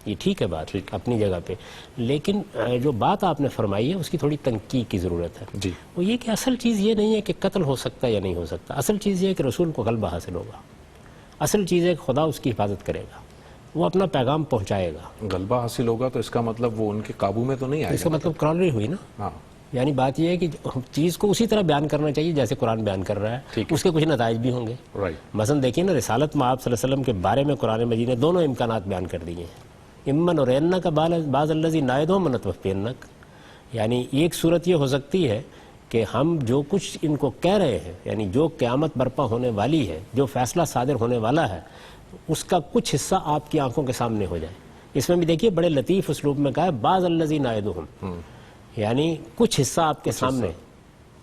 یہ ٹھیک ہے بات اپنی جگہ پہ۔ لیکن جو بات آپ نے فرمائی ہے اس کی تھوڑی تنقید کی ضرورت ہے، وہ یہ کہ اصل چیز یہ نہیں ہے کہ قتل ہو سکتا ہے یا نہیں ہو سکتا، اصل چیز یہ ہے کہ رسول کو غلبہ حاصل ہوگا، اصل چیز ہے کہ خدا اس کی حفاظت کرے گا، وہ اپنا پیغام پہنچائے گا۔ غلبہ حاصل ہوگا تو اس کا مطلب وہ ان کے قابو میں تو نہیں آئے گا، اس کا مطلب کرالری ہوئی نا۔ یعنی بات یہ ہے کہ چیز کو اسی طرح بیان کرنا چاہیے جیسے قرآن بیان کر رہا ہے، اس کے کچھ نتائج بھی ہوں گے۔ مثلا دیکھیے نا، رسالت میں آپ صلی اللہ علیہ وسلم کے بارے میں قرآن مجید نے دونوں امکانات بیان کر دیے ہیں، امن اور اینک کا بعض الذی نائدہم من توفینک، یعنی ایک صورت یہ ہو سکتی ہے کہ ہم جو کچھ ان کو کہہ رہے ہیں، یعنی جو قیامت برپا ہونے والی ہے، جو فیصلہ صادر ہونے والا ہے، اس کا کچھ حصہ آپ کی آنکھوں کے سامنے ہو جائے. اس میں بھی دیکھیے بڑے لطیف اسلوب میں کہا ہے بعض الذین نعدہم، یعنی کچھ حصہ آپ کے سامنے.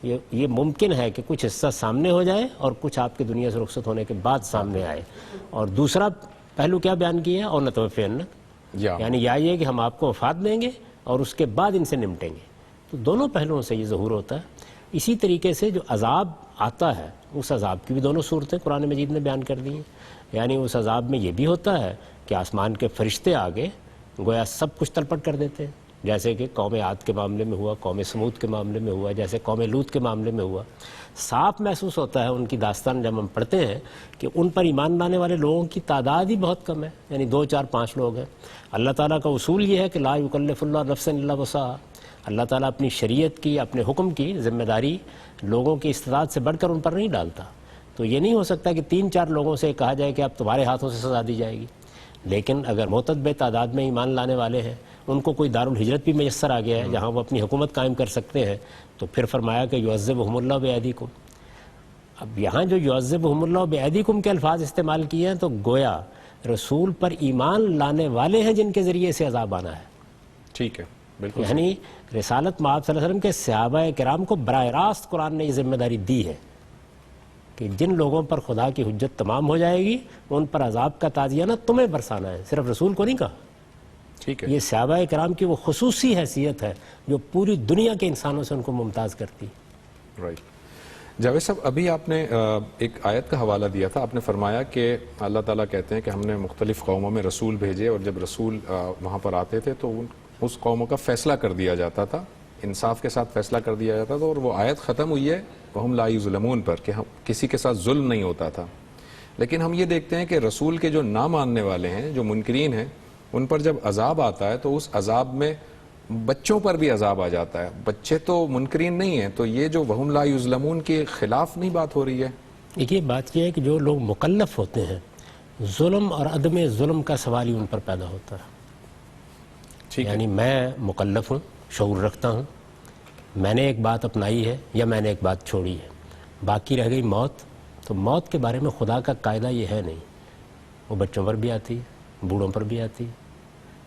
یہ ممکن ہے کہ کچھ حصہ سامنے ہو جائے اور کچھ آپ کی دنیا سے رخصت ہونے کے بعد سامنے آئے. اور دوسرا پہلو کیا بیان کیا ہے؟ اور نتوفینک، یعنی یہ کہ ہم آپ کو وفات دیں گے اور اس کے بعد ان سے نمٹیں گے. تو دونوں پہلوؤں سے یہ ظہور ہوتا ہے. اسی طریقے سے جو عذاب آتا ہے اس عذاب کی بھی دونوں صورتیں قرآن مجید نے بیان کر دی ہیں. یعنی اس عذاب میں یہ بھی ہوتا ہے کہ آسمان کے فرشتے آگے گویا سب کچھ تلپٹ کر دیتے ہیں، جیسے کہ قوم عاد کے معاملے میں ہوا، قوم سمود کے معاملے میں ہوا، جیسے قوم لوط کے معاملے میں ہوا. صاف محسوس ہوتا ہے ان کی داستان جب ہم پڑھتے ہیں کہ ان پر ایمان لانے والے لوگوں کی تعداد ہی بہت کم ہے، یعنی 2 4 5 لوگ ہیں. اللہ تعالیٰ کا اصول یہ ہے کہ لا یکلف اللہ نفسا الا وسعہا. اللہ تعالیٰ اپنی شریعت کی، اپنے حکم کی ذمہ داری لوگوں کی استطاعت سے بڑھ کر ان پر نہیں ڈالتا. تو یہ نہیں ہو سکتا کہ 3 4 لوگوں سے کہا جائے کہ اب تمہارے ہاتھوں سے سزا دی جائے گی. لیکن اگر معتدب تعداد میں ایمان لانے والے ہیں، ان کو کوئی دارالہجرت بھی میسر آ گیا ہے جہاں وہ اپنی حکومت قائم کر سکتے ہیں، تو پھر فرمایا کہ یعذبہم اللہ بایدیکم. اب یہاں جو یعذبہم اللہ بایدیکم کے الفاظ استعمال کیے ہیں تو گویا رسول پر ایمان لانے والے ہیں جن کے ذریعے سے عذاب آنا ہے. ٹھیک ہے، بالکل. یعنی رسالت مآب صلی اللہ علیہ وسلم کے صحابہ کرام کو براہ راست قرآن نے یہ ذمہ داری دی ہے کہ جن لوگوں پر خدا کی حجت تمام ہو جائے گی ان پر عذاب کا تعزیہ تمہیں برسانا ہے، صرف رسول کو نہیں کہا. ٹھیک ہے. یہ صحابہ کرام کی وہ خصوصی حیثیت ہے جو پوری دنیا کے انسانوں سے ان کو ممتاز کرتی. رائٹ. جاوید صاحب، ابھی آپ نے ایک آیت کا حوالہ دیا تھا. آپ نے فرمایا کہ اللہ تعالیٰ کہتے ہیں کہ ہم نے مختلف قوموں میں رسول بھیجے اور جب رسول وہاں پر آتے تھے تو اس قوموں کا فیصلہ کر دیا جاتا تھا، انصاف کے ساتھ فیصلہ کر دیا جاتا تھا. اور وہ آیت ختم ہوئی ہے وَهُمْ لَا يُظْلَمُونَ پر، کہ کسی کے ساتھ ظلم نہیں ہوتا تھا. لیکن ہم یہ دیکھتے ہیں کہ رسول کے جو نہ ماننے والے ہیں، جو منکرین ہیں، ان پر جب عذاب آتا ہے تو اس عذاب میں بچوں پر بھی عذاب آ جاتا ہے. بچے تو منکرین نہیں ہیں، تو یہ جو وَهُمْ لَا يُظْلَمُونَ کے خلاف نہیں بات ہو رہی ہے؟ دیکھیے بات یہ ہے کہ جو لوگ مکلف ہوتے ہیں، ظلم اور عدم ظلم کا سوال ہی ان پر پیدا ہوتا ہے. یعنی میں مکلف ہوں، شعور رکھتا ہوں، میں نے ایک بات اپنائی ہے یا میں نے ایک بات چھوڑی ہے، باقی رہ گئی موت. تو موت کے بارے میں خدا کا قاعدہ یہ ہے نہیں. وہ بچوں پر بھی آتی ہے، بوڑھوں پر بھی آتی ہے.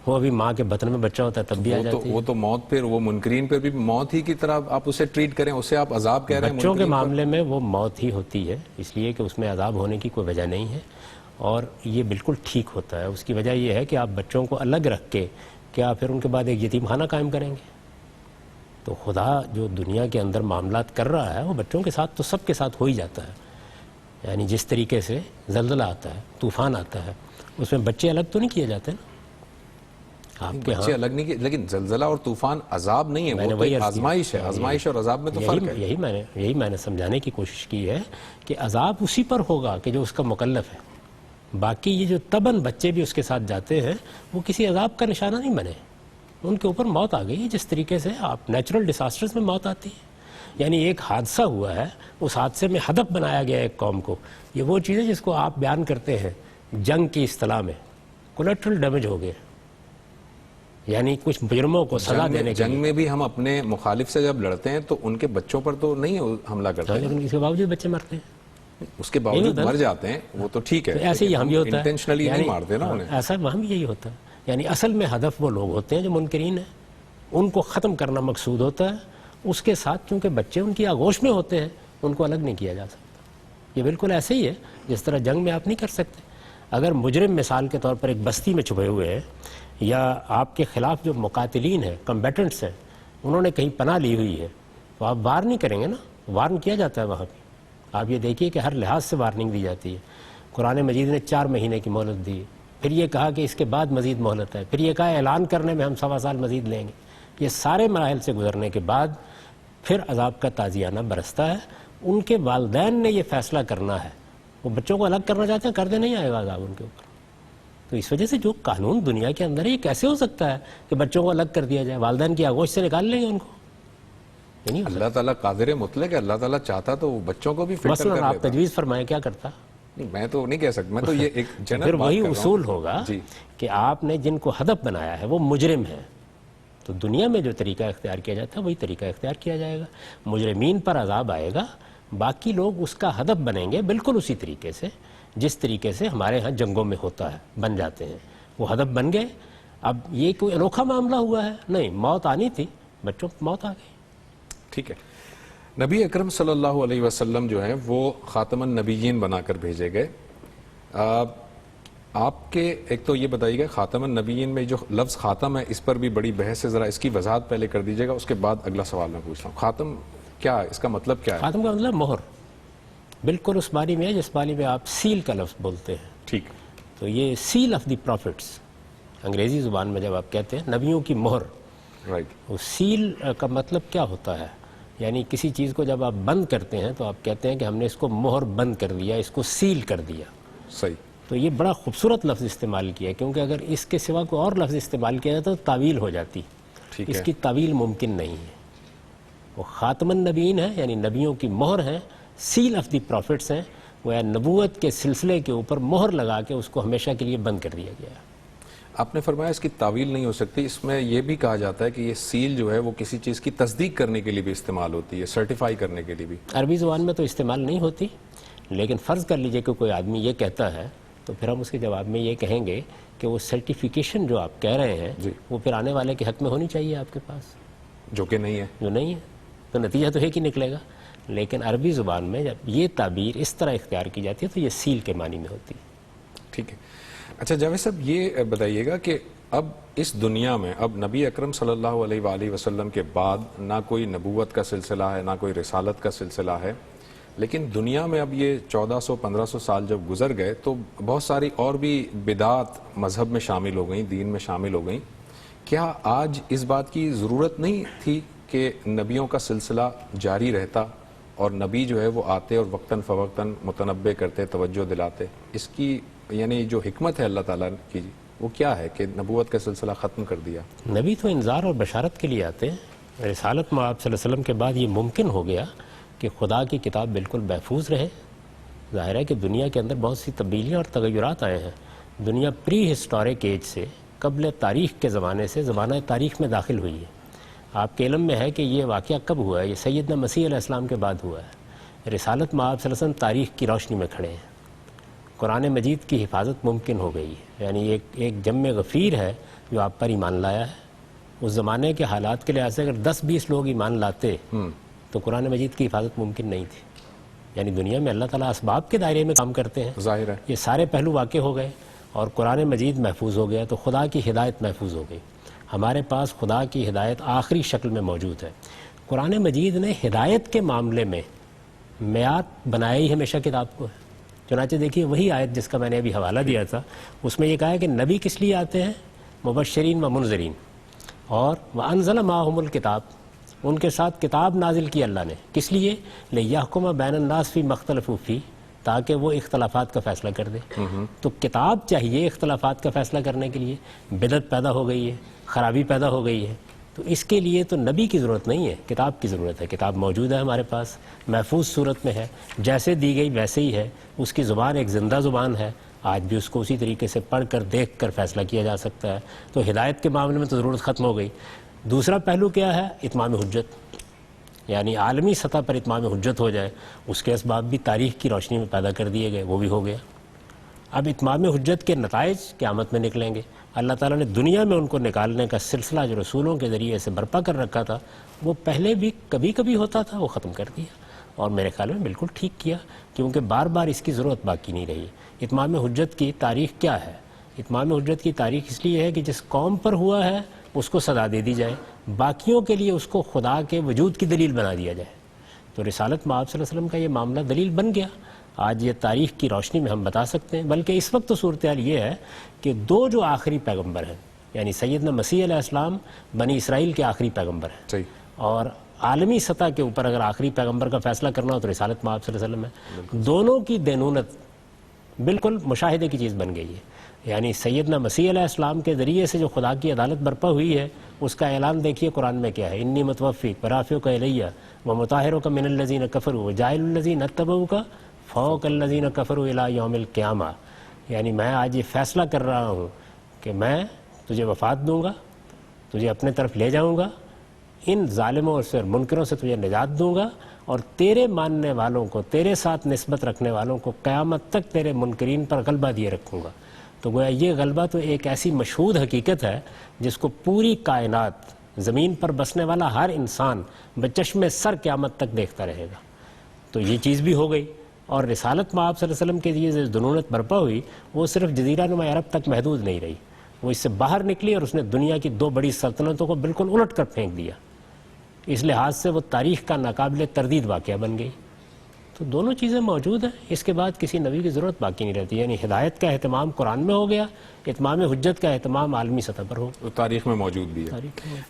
وہ ابھی ماں کے بطن میں بچہ ہوتا ہے تب بھی آ جاتی ہے. وہ تو موت پھر وہ منکرین پر بھی موت ہی کی طرح آپ اسے ٹریٹ کریں، اسے آپ عذاب کہہ رہے ہیں. بچوں کے معاملے میں وہ موت ہی ہوتی ہے، اس لیے کہ اس میں عذاب ہونے کی کوئی وجہ نہیں ہے اور یہ بالکل ٹھیک ہوتا ہے. اس کی وجہ یہ ہے کہ آپ بچوں کو الگ رکھ کے کیا پھر ان کے بعد ایک یتیم خانہ قائم کریں گے؟ تو خدا جو دنیا کے اندر معاملات کر رہا ہے وہ بچوں کے ساتھ تو سب کے ساتھ ہو ہی جاتا ہے. یعنی جس طریقے سے زلزلہ آتا ہے، طوفان آتا ہے، اس میں بچے الگ تو نہیں کیے جاتے نا. آپ کے بچے الگ نہیں کیے، لیکن زلزلہ اور طوفان عذاب نہیں ہے، وہ تو ایک آزمائش ہے. آزمائش اور عذاب میں تو فرق ہے. یہی میں نے سمجھانے کی کوشش کی ہے کہ عذاب اسی پر ہوگا کہ جو اس کا مکلف ہے. باقی یہ جو تباً بچے بھی اس کے ساتھ جاتے ہیں وہ کسی عذاب کا نشانہ نہیں بنے. ان کے اوپر موت آ گئی جس طریقے سے آپ نیچرل ڈیساسٹرز میں موت آتی ہے. یعنی ایک حادثہ ہوا ہے، اس حادثے میں ہدف بنایا گیا ایک قوم کو. یہ وہ چیز ہے جس کو آپ بیان کرتے ہیں جنگ کی اصطلاح میں کولیٹرل ڈیمیج ہو گیا، یعنی کچھ مجرموں کو سزا دینے کے جنگ میں بھی ہم اپنے مخالف سے جب لڑتے ہیں تو ان کے بچوں پر تو نہیں حملہ کرتے، لیکن اس کے باوجود بچے مرتے ہیں. اس کے باوجود مر جاتے ہیں، وہ تو ٹھیک ہے. ایسے ہی ہم بھی ہوتا ہے، انٹینشنلی نہیں مارتے نا انہیں. ایسا وہاں بھی یہی ہوتا ہے. یعنی اصل میں ہدف وہ لوگ ہوتے ہیں جو منکرین ہیں، ان کو ختم کرنا مقصود ہوتا ہے. اس کے ساتھ چونکہ بچے ان کی آغوش میں ہوتے ہیں ان کو الگ نہیں کیا جا سکتا. یہ بالکل ایسے ہی ہے جس طرح جنگ میں آپ نہیں کر سکتے. اگر مجرم مثال کے طور پر ایک بستی میں چھپے ہوئے ہیں یا آپ کے خلاف جو مقاتلین ہیں، کمبیٹنٹس ہیں، انہوں نے کہیں پناہ لی ہوئی ہے تو آپ وار نہیں کریں گے نا. وارن کیا جاتا ہے وہاں پہ. آپ یہ دیکھیے کہ ہر لحاظ سے وارننگ دی جاتی ہے. قرآن مجید نے 4 مہینے کی مہلت دی، پھر یہ کہا کہ اس کے بعد مزید مہلت ہے، پھر یہ کہا اعلان کرنے میں ہم 1.25 سال مزید لیں گے. یہ سارے مراحل سے گزرنے کے بعد پھر عذاب کا تازیانہ برستا ہے. ان کے والدین نے یہ فیصلہ کرنا ہے. وہ بچوں کو الگ کرنا چاہتے ہیں، کر دے نہیں آئے گا عذاب ان کے اوپر. تو اس وجہ سے جو قانون دنیا کے اندر ہے یہ کیسے ہو سکتا ہے کہ بچوں کو الگ کر دیا جائے؟ والدین کی آغوش سے نکال لیں گے ان کو. اللہ تعالیٰ قادر مطلق ہے، اللہ تعالیٰ چاہتا تو بچوں کو بھی فلٹر کر مثلا لیتا. آپ تجویز فرمائیں کیا کرتا؟ میں تو نہیں کہہ سکتا، میں تو یہ ایک جنرل پھر بات وہی کر رہا ہوں. اصول ہوگا کہ آپ نے جن کو ہدف بنایا ہے وہ مجرم ہیں، تو تو دنیا میں جو طریقہ اختیار کیا جاتا ہے وہی طریقہ اختیار کیا جائے گا. مجرمین پر عذاب آئے گا, باقی لوگ اس کا ہدف بنیں گے بالکل اسی طریقے سے جس طریقے سے ہمارے ہاں جنگوں میں ہوتا ہے, بن جاتے ہیں, وہ ہدف بن گئے. اب یہ کوئی انوکھا معاملہ ہوا ہے نہیں, موت آنی تھی, بچوں کو موت آ گئی. ٹھیک ہے. نبی اکرم صلی اللہ علیہ وسلم جو ہیں وہ خاتم النبیین بنا کر بھیجے گئے. آپ کے ایک تو یہ بتائیے گا خاتم النبیین میں جو لفظ خاتم ہے اس پر بھی بڑی بحث ہے, ذرا اس کی وضاحت پہلے کر دیجیے گا, اس کے بعد اگلا سوال میں پوچھ رہا ہوں. خاتم کیا ہے, اس کا مطلب کیا ہے؟ خاتم کا مطلب مہر, بالکل اس معنی میں ہے جس معنی میں آپ سیل کا لفظ بولتے ہیں. ٹھیک. تو یہ سیل آف دی پروفٹس انگریزی زبان میں جب آپ کہتے ہیں نبیوں کی مہر, رائٹ. وہ سیل کا مطلب کیا ہوتا ہے؟ یعنی کسی چیز کو جب آپ بند کرتے ہیں تو آپ کہتے ہیں کہ ہم نے اس کو مہر بند کر دیا, اس کو سیل کر دیا. صحیح. تو یہ بڑا خوبصورت لفظ استعمال کیا, کیونکہ اگر اس کے سوا کوئی اور لفظ استعمال کیا جاتا تو تعویل ہو جاتی. ٹھیک اس ہے. کی تعویل ممکن نہیں ہے. وہ خاتم النبیین ہے, یعنی نبیوں کی مہر ہیں, سیل آف دی پروفٹس ہیں, وہ نبوت کے سلسلے کے اوپر مہر لگا کے اس کو ہمیشہ کے لیے بند کر دیا گیا ہے. آپ نے فرمایا اس کی تعویل نہیں ہو سکتی, اس میں یہ بھی کہا جاتا ہے کہ یہ سیل جو ہے وہ کسی چیز کی تصدیق کرنے کے لیے بھی استعمال ہوتی ہے, سرٹیفائی کرنے کے لیے بھی. عربی زبان میں تو استعمال نہیں ہوتی, لیکن فرض کر لیجئے کہ کوئی آدمی یہ کہتا ہے تو پھر ہم اس کے جواب میں یہ کہیں گے کہ وہ سرٹیفیکیشن جو آپ کہہ رہے ہیں جی. وہ پھر آنے والے کے حق میں ہونی چاہیے آپ کے پاس, جو کہ نہیں ہے. جو نہیں ہے تو نتیجہ تو ایک ہی نکلے گا. لیکن عربی زبان میں جب یہ تعبیر اس طرح اختیار کی جاتی ہے تو یہ سیل کے معنی میں ہوتی ہے. ٹھیک ہے. اچھا جاوید صاحب یہ بتائیے گا کہ اب اس دنیا میں اب نبی اکرم صلی اللہ علیہ وآلہ وسلم کے بعد نہ کوئی نبوت کا سلسلہ ہے نہ کوئی رسالت کا سلسلہ ہے, لیکن دنیا میں اب یہ 1400-1500 سال جب گزر گئے تو بہت ساری اور بھی بدعات مذہب میں شامل ہو گئیں, دین میں شامل ہو گئیں. کیا آج اس بات کی ضرورت نہیں تھی کہ نبیوں کا سلسلہ جاری رہتا اور نبی جو ہے وہ آتے اور وقتاً فوقتاً متنبع کرتے, توجہ دلاتے؟ اس کی یعنی جو حکمت ہے اللہ تعالیٰ کی وہ کیا ہے کہ نبوت کا سلسلہ ختم کر دیا؟ نبی تو انذار اور بشارت کے لیے آتے ہیں. رسالت میں آپ صلی اللہ علیہ وسلم کے بعد یہ ممکن ہو گیا کہ خدا کی کتاب بالکل محفوظ رہے. ظاہر ہے کہ دنیا کے اندر بہت سی تبدیلیاں اور تغیرات آئے ہیں. دنیا پری ہسٹورک ایج سے, قبل تاریخ کے زمانے سے زمانہ تاریخ میں داخل ہوئی ہے. آپ کے علم میں ہے کہ یہ واقعہ کب ہوا ہے؟ یہ سیدنا مسیح علیہ السلام کے بعد ہوا ہے. رسالت میں آپ صلی اللہ علیہ وسلم تاریخ کی روشنی میں کھڑے ہیں. قرآن مجید کی حفاظت ممکن ہو گئی ہے, یعنی ایک جم غفیر ہے جو آپ پر ایمان لایا ہے. اس زمانے کے حالات کے لحاظ سے اگر 10-20 لوگ ایمان لاتے تو قرآن مجید کی حفاظت ممکن نہیں تھی. یعنی دنیا میں اللہ تعالیٰ اسباب کے دائرے میں کام کرتے ہیں, ظاہر ہے. یہ سارے پہلو واقع ہو گئے اور قرآن مجید محفوظ ہو گیا تو خدا کی ہدایت محفوظ ہو گئی. ہمارے پاس خدا کی ہدایت آخری شکل میں موجود ہے. قرآن مجید نے ہدایت کے معاملے میں معیار بنایا ہی ہمیشہ کتاب کو ہے. چنانچہ دیکھیے وہی آیت جس کا میں نے ابھی حوالہ دیا تھا, اس میں یہ کہا ہے کہ نبی کس لیے آتے ہیں؟ مبشرین و منذرین, اور وَأَنزَلَ مَعَهُمُ الْكِتاب, ان کے ساتھ کتاب نازل کی اللہ نے. کس لیے؟ لِيَحْكُمَ بَيْنَ النَّاسِ فِي مَا اخْتَلَفُوا فِيهِ, تاکہ وہ اختلافات کا فیصلہ کر دے. تو کتاب چاہیے اختلافات کا فیصلہ کرنے کے لیے. بدعت پیدا ہو گئی ہے, خرابی پیدا ہو گئی ہے, تو اس کے لیے تو نبی کی ضرورت نہیں ہے, کتاب کی ضرورت ہے. کتاب موجود ہے ہمارے پاس, محفوظ صورت میں ہے, جیسے دی گئی ویسے ہی ہے. اس کی زبان ایک زندہ زبان ہے, آج بھی اس کو اسی طریقے سے پڑھ کر دیکھ کر فیصلہ کیا جا سکتا ہے. تو ہدایت کے معاملے میں تو ضرورت ختم ہو گئی. دوسرا پہلو کیا ہے؟ اتمام حجت, یعنی عالمی سطح پر اتمام حجت ہو جائے. اس کے اسباب بھی تاریخ کی روشنی میں پیدا کر دیے گئے, وہ بھی ہو گیا. اب اتمام حجت کے نتائج قیامت میں نکلیں گے. اللہ تعالیٰ نے دنیا میں ان کو نکالنے کا سلسلہ جو رسولوں کے ذریعے سے برپا کر رکھا تھا, وہ پہلے بھی کبھی کبھی ہوتا تھا, وہ ختم کر دیا. اور میرے خیال میں بالکل ٹھیک کیا, کیونکہ بار بار اس کی ضرورت باقی نہیں رہی. اتمام حجت کی تاریخ کیا ہے؟ اتمام حجت کی تاریخ اس لیے ہے کہ جس قوم پر ہوا ہے اس کو سزا دے دی جائے, باقیوں کے لیے اس کو خدا کے وجود کی دلیل بنا دیا جائے. تو رسالت میں آپ صلی اللہ علیہ وسلم کا یہ معاملہ دلیل بن گیا. آج یہ تاریخ کی روشنی میں ہم بتا سکتے ہیں. بلکہ اس وقت تو صورتحال یہ ہے کہ دو جو آخری پیغمبر ہیں, یعنی سیدنا مسیح علیہ السلام بنی اسرائیل کے آخری پیغمبر ہیں. صحیح. اور عالمی سطح کے اوپر اگر آخری پیغمبر کا فیصلہ کرنا ہو تو رسالت میں آپ صلی اللہ علیہ وسلم ہے. دونوں کی دینونت بالکل مشاہدے کی چیز بن گئی ہے. یعنی سیدنا مسیح علیہ السلام کے ذریعے سے جو خدا کی عدالت برپا ہوئی ہے, اس کا اعلان دیکھیے قرآن میں کیا ہے, انی متوفیک ورافعک الیہ ومطہرک من الذین کفروا وجاعل الذین اتبعوک فوق الذین کفروا الی یوم القیامہ. یعنی میں آج یہ فیصلہ کر رہا ہوں کہ میں تجھے وفات دوں گا, تجھے اپنے طرف لے جاؤں گا، ان ظالموں سے اور منکروں سے تجھے نجات دوں گا، اور تیرے ماننے والوں کو، تیرے ساتھ نسبت رکھنے والوں کو قیامت تک تیرے منکرین پر غلبہ دیے رکھوں گا۔ تو گویا یہ غلبہ تو ایک ایسی مشہود حقیقت ہے جس کو پوری کائنات، زمین پر بسنے والا ہر انسان بچشم سر قیامت تک دیکھتا رہے گا۔ تو یہ چیز بھی ہو گئی، اور رسالت میں آپ صلی اللہ علیہ وسلم کے لیے جو دنونت برپا ہوئی وہ صرف جزیرہ نما عرب تک محدود نہیں رہی، وہ اس سے باہر نکلی اور اس نے دنیا کی 2 بڑی سلطنتوں کو بالکل الٹ کر پھینک دیا۔ اس لحاظ سے وہ تاریخ کا ناقابل تردید واقعہ بن گئی۔ تو دونوں چیزیں موجود ہیں، اس کے بعد کسی نبی کی ضرورت باقی نہیں رہتی، یعنی ہدایت کا اہتمام قرآن میں ہو گیا، اتمام حجت کا اہتمام عالمی سطح پر ہو تو تاریخ میں موجود بھی ہے۔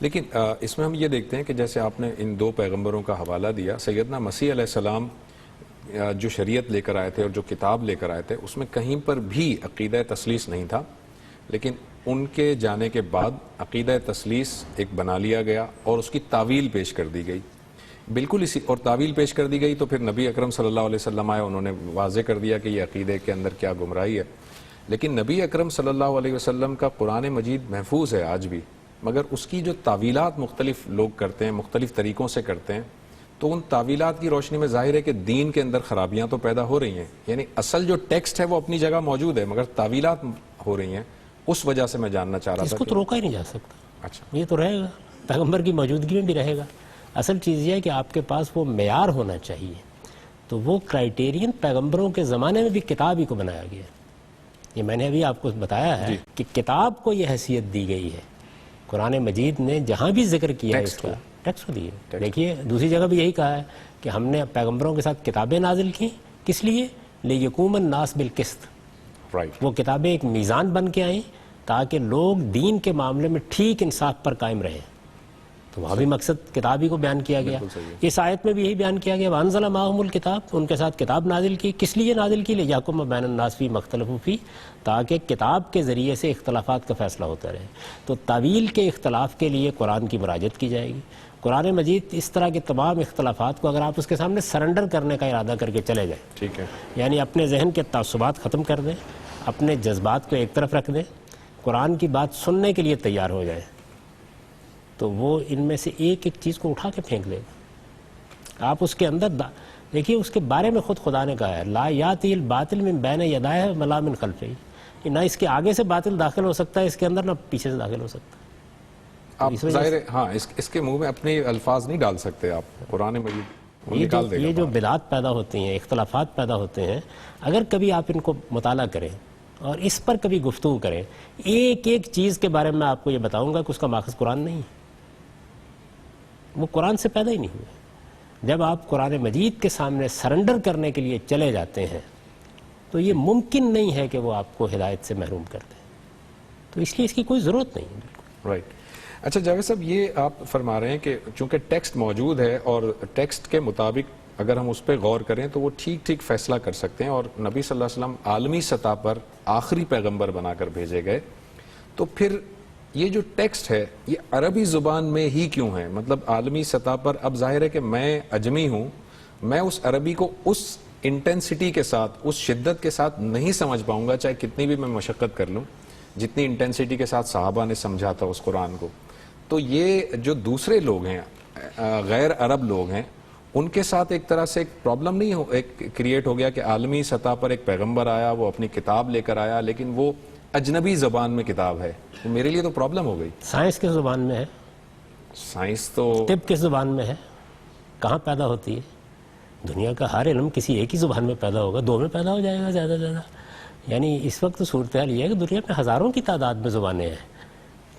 لیکن اس میں ہم یہ دیکھتے ہیں کہ جیسے آپ نے ان 2 پیغمبروں کا حوالہ دیا، سیدنا مسیح علیہ السلام جو شریعت لے کر آئے تھے اور جو کتاب لے کر آئے تھے، اس میں کہیں پر بھی عقیدہ تثلیث نہیں تھا، لیکن ان کے جانے کے بعد عقیدہ تثلیث ایک بنا لیا گیا اور اس کی تعویل پیش کر دی گئی، بالکل اسی اور تعویل پیش کر دی گئی۔ تو پھر نبی اکرم صلی اللہ علیہ وسلم آئے، انہوں نے واضح کر دیا کہ یہ عقیدے کے اندر کیا گمراہی ہے۔ لیکن نبی اکرم صلی اللہ علیہ وسلم کا قرآن مجید محفوظ ہے آج بھی، مگر اس کی جو تعویلات مختلف لوگ کرتے ہیں، مختلف طریقوں سے کرتے ہیں، تو ان تعویلات کی روشنی میں ظاہر ہے کہ دین کے اندر خرابیاں تو پیدا ہو رہی ہیں، یعنی اصل جو ٹیکسٹ ہے وہ اپنی جگہ موجود ہے، مگر تعویلات ہو رہی ہیں۔ اس وجہ سے میں جاننا چاہ رہا تھا اس کو تو روکا ہی نہیں جا سکتا۔ اچھا، یہ تو رہے گا، پیغمبر کی موجودگی میں بھی رہے گا۔ اصل چیز یہ ہے کہ آپ کے پاس وہ معیار ہونا چاہیے، تو وہ کرائیٹیرین پیغمبروں کے زمانے میں بھی کتاب ہی کو بنایا گیا۔ یہ میں نے ابھی آپ کو بتایا ہے کہ کتاب کو یہ حیثیت دی گئی ہے۔ قرآن مجید نے جہاں بھی ذکر کیا ہے اس کا ٹیکسٹ کو دیے۔ دیکھیے دوسری جگہ بھی یہی کہا ہے کہ ہم نے پیغمبروں کے ساتھ کتابیں نازل کی، کس لیے؟ لیکوم الناس بالقسط، رائٹ۔ وہ کتابیں ایک میزان بن کے آئیں تاکہ لوگ دین کے معاملے میں ٹھیک انصاف پر قائم رہیں۔ تو وہاں بھی مقصد کتاب ہی کو بیان کیا گیا۔ اس آیت میں بھی یہی بیان کیا گیا، وَأَنزَلَ مَعَهُمُ الْكِتَابَ، ان کے ساتھ کتاب نازل کی، کس لیے نازل کی؟ لِيَحْكُمَ بَيْنَ النَّاسِ فِيمَا اخْتَلَفُوا فِيهِ، تاکہ کتاب کے ذریعے سے اختلافات کا فیصلہ ہوتا رہے۔ تو تعویل کے اختلاف کے لیے قرآن کی مراجعت کی جائے گی۔ قرآن مجید اس طرح کے تمام اختلافات کو اگر آپ اس کے سامنے سرنڈر کرنے کا ارادہ کر کے چلے جائیں، ٹھیک ہے، یعنی اپنے ذہن کے تعصبات ختم کر دیں، اپنے جذبات کو ایک طرف رکھ دیں، قرآن کی بات سننے کے لیے تیار ہو جائیں، تو وہ ان میں سے ایک ایک چیز کو اٹھا کے پھینک دے گا۔ آپ اس کے اندر دیکھیے، اس کے بارے میں خود خدا نے کہا ہے، لا یاتی الباطل من بین یدیہ ولا من خلفہ، نہ اس کے آگے سے باطل داخل ہو سکتا ہے اس کے اندر، نہ پیچھے سے داخل ہو سکتا ہے۔ آپ ظاہر ہاں اس کے منہ میں اپنے الفاظ نہیں ڈال سکتے آپ، قرآن مجید وہ نکال دے گا۔ یہ جو بدعات پیدا ہوتی ہیں، اختلافات پیدا ہوتے ہیں، اگر کبھی آپ ان کو مطالعہ کریں اور اس پر کبھی گفتگو کریں، ایک ایک چیز کے بارے میں آپ کو یہ بتاؤں گا کہ اس کا ماخذ قرآن نہیں ہے، وہ قرآن سے پیدا ہی نہیں ہوئے۔ جب آپ قرآن مجید کے سامنے سرنڈر کرنے کے لیے چلے جاتے ہیں تو یہ ممکن نہیں ہے کہ وہ آپ کو ہدایت سے محروم کر دیں، تو اس لیے اس کی کوئی ضرورت نہیں ہے۔ رائٹ۔ اچھا جاوید صاحب، یہ آپ فرما رہے ہیں کہ چونکہ ٹیکسٹ موجود ہے اور ٹیکسٹ کے مطابق اگر ہم اس پہ غور کریں تو وہ ٹھیک ٹھیک فیصلہ کر سکتے ہیں، اور نبی صلی اللہ علیہ وسلم عالمی سطح پر آخری پیغمبر بنا کر بھیجے گئے، تو پھر یہ جو ٹیکسٹ ہے یہ عربی زبان میں ہی کیوں ہے؟ مطلب عالمی سطح پر اب ظاہر ہے کہ میں اجمی ہوں، میں اس عربی کو اس انٹینسٹی کے ساتھ، اس شدت کے ساتھ نہیں سمجھ پاؤں گا، چاہے کتنی بھی میں مشقت کر لوں، جتنی انٹینسٹی کے ساتھ صحابہ نے سمجھا تھا اس قرآن کو۔ تو یہ جو دوسرے لوگ ہیں، غیر عرب لوگ ہیں، ان کے ساتھ ایک طرح سے ایک پرابلم نہیں ہو ایک کریٹ ہو گیا کہ عالمی سطح پر ایک پیغمبر آیا، وہ اپنی کتاب لے کر آیا، لیکن وہ اجنبی زبان میں کتاب ہے، تو میرے لیے تو پرابلم ہو گئی۔ سائنس کس زبان میں ہے؟ سائنس تو طب کس زبان میں ہے؟ کہاں پیدا ہوتی ہے؟ دنیا کا ہر علم کسی ایک ہی زبان میں پیدا ہوگا، 2 میں پیدا ہو جائے گا زیادہ سے زیادہ۔ یعنی اس وقت صورتحال یہ ہے کہ دنیا میں ہزاروں کی تعداد میں زبانیں ہیں،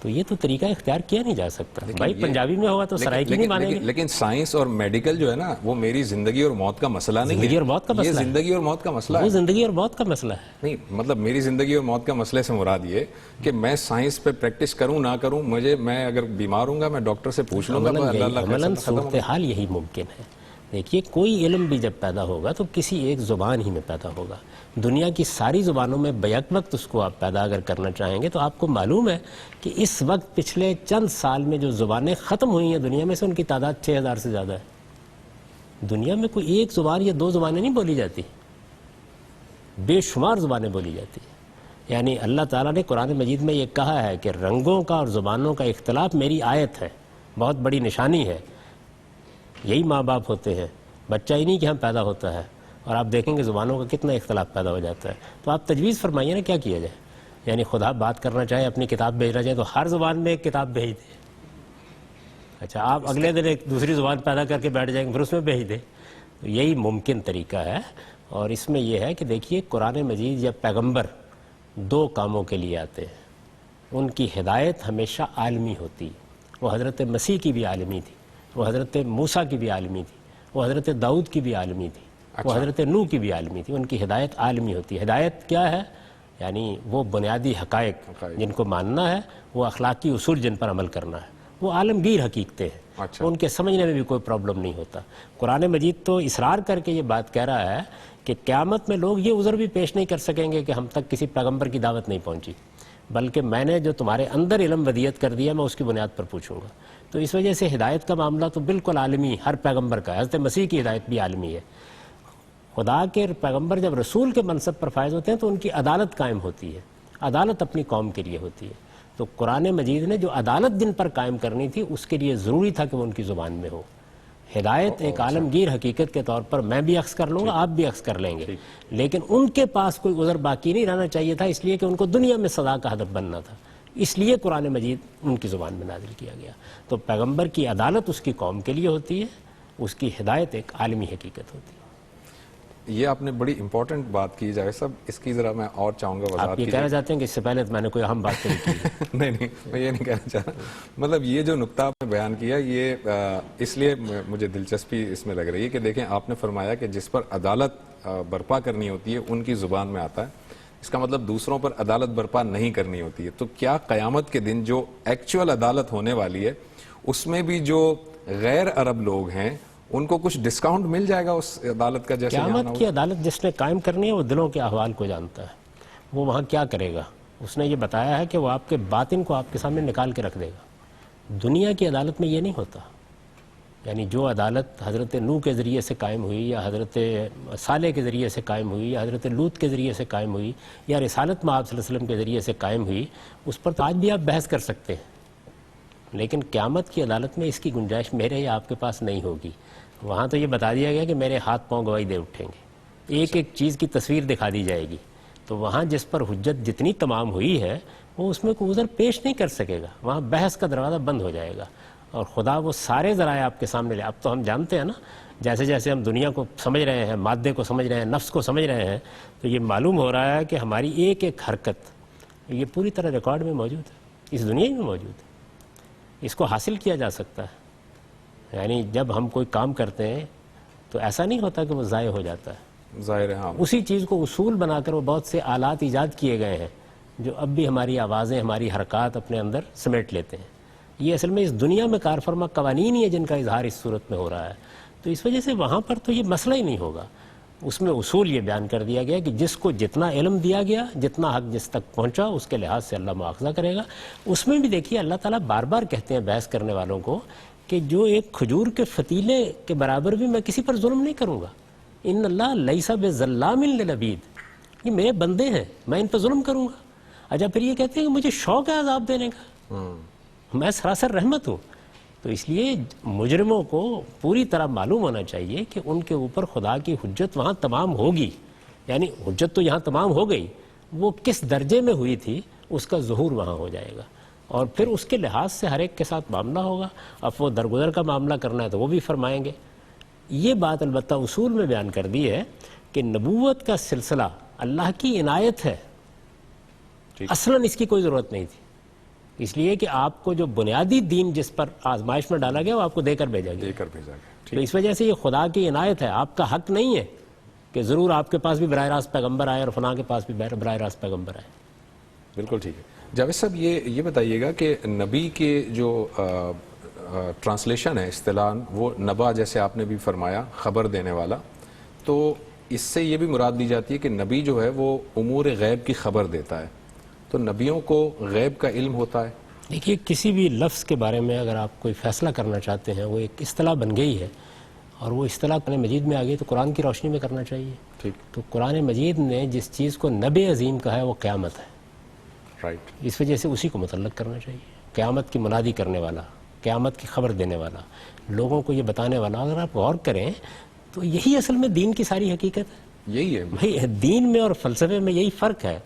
تو یہ تو طریقہ اختیار کیا نہیں جا سکتا۔ بھائی پنجابی میں ہوگا تو سرائکی نہیں مانیں گے۔ لیکن سائنس اور میڈیکل جو ہے نا، وہ میری زندگی اور موت کا مسئلہ نہیں ہے، زندگی اور موت کا مسئلہ ہے، یہ زندگی اور موت کا مسئلہ وہ ہے۔ زندگی اور موت کا مسئلہ ہے۔ نہیں مطلب میری زندگی اور موت کا مسئلے سے مراد یہ کہ میں سائنس پہ پریکٹس کروں نہ کروں، میں اگر بیمار ہوں گا میں ڈاکٹر سے پوچھ لوں گا، عملاً صورتحال یہی ممکن ہے۔ دیکھیے کوئی علم بھی جب پیدا ہوگا تو کسی ایک زبان ہی میں پیدا ہوگا۔ دنیا کی ساری زبانوں میں بیک وقت اس کو آپ پیدا اگر کرنا چاہیں گے تو آپ کو معلوم ہے کہ اس وقت پچھلے چند سال میں جو زبانیں ختم ہوئی ہیں دنیا میں سے، ان کی تعداد 6000 سے زیادہ ہے۔ دنیا میں کوئی ایک زبان یا 2 زبانیں نہیں بولی جاتی، بے شمار زبانیں بولی جاتی ہیں۔ یعنی اللہ تعالیٰ نے قرآن مجید میں یہ کہا ہے کہ رنگوں کا اور زبانوں کا اختلاف میری آیت ہے، بہت بڑی نشانی ہے. یہی ماں باپ ہوتے ہیں، بچہ ہی نہیں کہ ہم پیدا ہوتا ہے اور آپ دیکھیں گے زبانوں کا کتنا اختلاف پیدا ہو جاتا ہے. تو آپ تجویز فرمائیے نا کیا کیا جائے. یعنی خدا بات کرنا چاہے، اپنی کتاب بھیجنا چاہے تو ہر زبان میں ایک کتاب بھیج دے. اچھا آپ اگلے دن ایک دوسری زبان پیدا کر کے بیٹھ جائیں گے پھر اس میں بھیج دیں. تو یہی ممکن طریقہ ہے. اور اس میں یہ ہے کہ دیکھیے قرآن مجید یا پیغمبر دو کاموں کے لیے آتے ہیں. ان کی ہدایت ہمیشہ عالمی ہوتی. وہ حضرت مسیح کی بھی عالمی تھی، وہ حضرت موسیٰ کی بھی عالمی تھی، وہ حضرت داؤد کی بھی عالمی تھی، وہ حضرت نوح کی بھی عالمی تھی. ان کی ہدایت عالمی ہوتی ہے. ہدایت کیا ہے؟ یعنی وہ بنیادی حقائق جن کو ماننا ہے، وہ اخلاقی اصول جن پر عمل کرنا ہے، وہ عالمگیر حقیقتیں ہیں. ان کے سمجھنے میں بھی کوئی پرابلم نہیں ہوتا. قرآن مجید تو اصرار کر کے یہ بات کہہ رہا ہے کہ قیامت میں لوگ یہ عذر بھی پیش نہیں کر سکیں گے کہ ہم تک کسی پیغمبر کی دعوت نہیں پہنچی، بلکہ میں نے جو تمہارے اندر علم ودیت کر دیا میں اس کی بنیاد پر پوچھوں گا. تو اس وجہ سے ہدایت کا معاملہ تو بالکل عالمی، ہر پیغمبر کا ہے. حضرت مسیح کی ہدایت بھی عالمی ہے. خدا کے پیغمبر جب رسول کے منصب پر فائز ہوتے ہیں تو ان کی عدالت قائم ہوتی ہے. عدالت اپنی قوم کے لیے ہوتی ہے. تو قرآن مجید نے جو عدالت جن پر قائم کرنی تھی اس کے لیے ضروری تھا کہ وہ ان کی زبان میں ہو. ہدایت ایک عالمگیر حقیقت کے طور پر میں بھی اخذ کر لوں گا، آپ بھی اخذ کر لیں گے، لیکن ان کے پاس کوئی عذر باقی نہیں رہنا چاہیے تھا، اس لیے کہ ان کو دنیا میں سزا کا ہدف بننا تھا. اس لیے قرآن مجید ان کی زبان میں نازل کیا گیا. تو پیغمبر کی عدالت اس کی قوم کے لیے ہوتی ہے، اس کی ہدایت ایک عالمی حقیقت ہوتی ہے. یہ آپ نے بڑی امپورٹنٹ بات کی جاوید صاحب، اس کی ذرا میں اور چاہوں گا وضاحت. آپ یہ کہنا چاہتے ہیں کہ اس سے پہلے میں نے کوئی اہم بات نہیں کی؟ نہیں میں یہ نہیں کہنا چاہ رہا. مطلب یہ جو نقطہ آپ نے بیان کیا یہ اس لیے مجھے دلچسپی اس میں لگ رہی ہے کہ دیکھیں آپ نے فرمایا کہ جس پر عدالت برپا کرنی ہوتی ہے ان کی زبان میں آتا ہے. اس کا مطلب دوسروں پر عدالت برپا نہیں کرنی ہوتی ہے. تو کیا قیامت کے دن جو ایکچوئل عدالت ہونے والی ہے اس میں بھی جو غیر عرب لوگ ہیں ان کو کچھ ڈسکاؤنٹ مل جائے گا اس عدالت کا؟ جیسے قیامت کی عدالت جس نے قائم کرنی ہے وہ دلوں کے احوال کو جانتا ہے. وہ وہاں کیا کرے گا؟ اس نے یہ بتایا ہے کہ وہ آپ کے باطن کو آپ کے سامنے نکال کے رکھ دے گا. دنیا کی عدالت میں یہ نہیں ہوتا. یعنی جو عدالت حضرت نوح کے ذریعے سے قائم ہوئی یا حضرت صالح کے ذریعے سے قائم ہوئی یا حضرت لوط کے ذریعے سے قائم ہوئی یا رسالت مآب صلی اللہ علیہ وسلم کے ذریعے سے قائم ہوئی، اس پر تو آج بھی آپ بحث کر سکتے ہیں. لیکن قیامت کی عدالت میں اس کی گنجائش میرے یا آپ کے پاس نہیں ہوگی. وہاں تو یہ بتا دیا گیا کہ میرے ہاتھ پاؤں گواہی دے اٹھیں گے، ایک ایک چیز کی تصویر دکھا دی جائے گی. تو وہاں جس پر حجت جتنی تمام ہوئی ہے وہ اس میں کوئی عذر پیش نہیں کر سکے گا. وہاں بحث کا دروازہ بند ہو جائے گا اور خدا وہ سارے ذرائع آپ کے سامنے لے. اب تو ہم جانتے ہیں نا، جیسے جیسے ہم دنیا کو سمجھ رہے ہیں، مادے کو سمجھ رہے ہیں، نفس کو سمجھ رہے ہیں، تو یہ معلوم ہو رہا ہے کہ ہماری ایک ایک حرکت یہ پوری طرح ریکارڈ میں موجود ہے، اس دنیا میں موجود ہے. اس کو حاصل کیا جا سکتا ہے. یعنی جب ہم کوئی کام کرتے ہیں تو ایسا نہیں ہوتا کہ وہ ضائع ہو جاتا ہے. ظاہر ہے ہاں. اسی چیز کو اصول بنا کر وہ بہت سے آلات ایجاد کیے گئے ہیں جو اب بھی ہماری آوازیں، ہماری حرکات اپنے اندر سمیٹ لیتے ہیں. یہ اصل میں اس دنیا میں کار فرما قوانین ہی ہے جن کا اظہار اس صورت میں ہو رہا ہے. تو اس وجہ سے وہاں پر تو یہ مسئلہ ہی نہیں ہوگا. اس میں اصول یہ بیان کر دیا گیا کہ جس کو جتنا علم دیا گیا، جتنا حق جس تک پہنچا، اس کے لحاظ سے اللہ مواخذہ کرے گا. اس میں بھی دیکھیے اللہ تعالیٰ بار بار کہتے ہیں بحث کرنے والوں کو کہ جو ایک کھجور کے فتیلے کے برابر بھی میں کسی پر ظلم نہیں کروں گا. ان اللہ لیس بظلام للعبید، یہ میرے بندے ہیں، میں ان پر ظلم کروں گا. اچھا پھر یہ کہتے ہیں کہ مجھے شوق ہے عذاب دینے کا، میں سراسر رحمت ہوں. تو اس لیے مجرموں کو پوری طرح معلوم ہونا چاہیے کہ ان کے اوپر خدا کی حجت وہاں تمام ہوگی. یعنی حجت تو یہاں تمام ہو گئی، وہ کس درجے میں ہوئی تھی اس کا ظہور وہاں ہو جائے گا، اور پھر اس کے لحاظ سے ہر ایک کے ساتھ معاملہ ہوگا. اب وہ درگزر کا معاملہ کرنا ہے تو وہ بھی فرمائیں گے. یہ بات البتہ اصول میں بیان کر دی ہے کہ نبوت کا سلسلہ اللہ کی عنایت ہے، اصلاً اس کی کوئی ضرورت نہیں تھی. اس لیے کہ آپ کو جو بنیادی دین جس پر آزمائش میں ڈالا گیا وہ آپ کو دے کر بھیجا گیا. تو اس وجہ سے یہ خدا کی عنایت ہے. آپ کا حق نہیں ہے کہ ضرور آپ کے پاس بھی براہ راست پیغمبر آئے اور فلاں کے پاس بھی براہ راست پیغمبر آئے. بالکل ٹھیک ہے. جاوید صاحب یہ بتائیے گا کہ نبی کے جو ٹرانسلیشن ہے اصطلاح، وہ نبا جیسے آپ نے بھی فرمایا خبر دینے والا، تو اس سے یہ بھی مراد دی جاتی ہے کہ نبی جو ہے وہ امور غیب کی خبر دیتا ہے. تو نبیوں کو غیب کا علم ہوتا ہے؟ دیکھیے کسی بھی لفظ کے بارے میں اگر آپ کوئی فیصلہ کرنا چاہتے ہیں، وہ ایک اصطلاح بن گئی ہے اور وہ اصطلاح قرآن مجید میں آ گئی تو قرآن کی روشنی میں کرنا چاہیے. ٹھیک. تو قرآن مجید نے جس چیز کو نبی عظیم کہا ہے وہ قیامت ہے. رائٹ. اس وجہ سے اسی کو متعلق کرنا چاہیے. قیامت کی منادی کرنے والا, قیامت کی خبر دینے والا, لوگوں کو یہ بتانے والا, اگر آپ غور کریں تو یہی اصل میں دین کی ساری حقیقت ہے. یہی ہے بھائی دین میں اور فلسفے میں یہی فرق ہے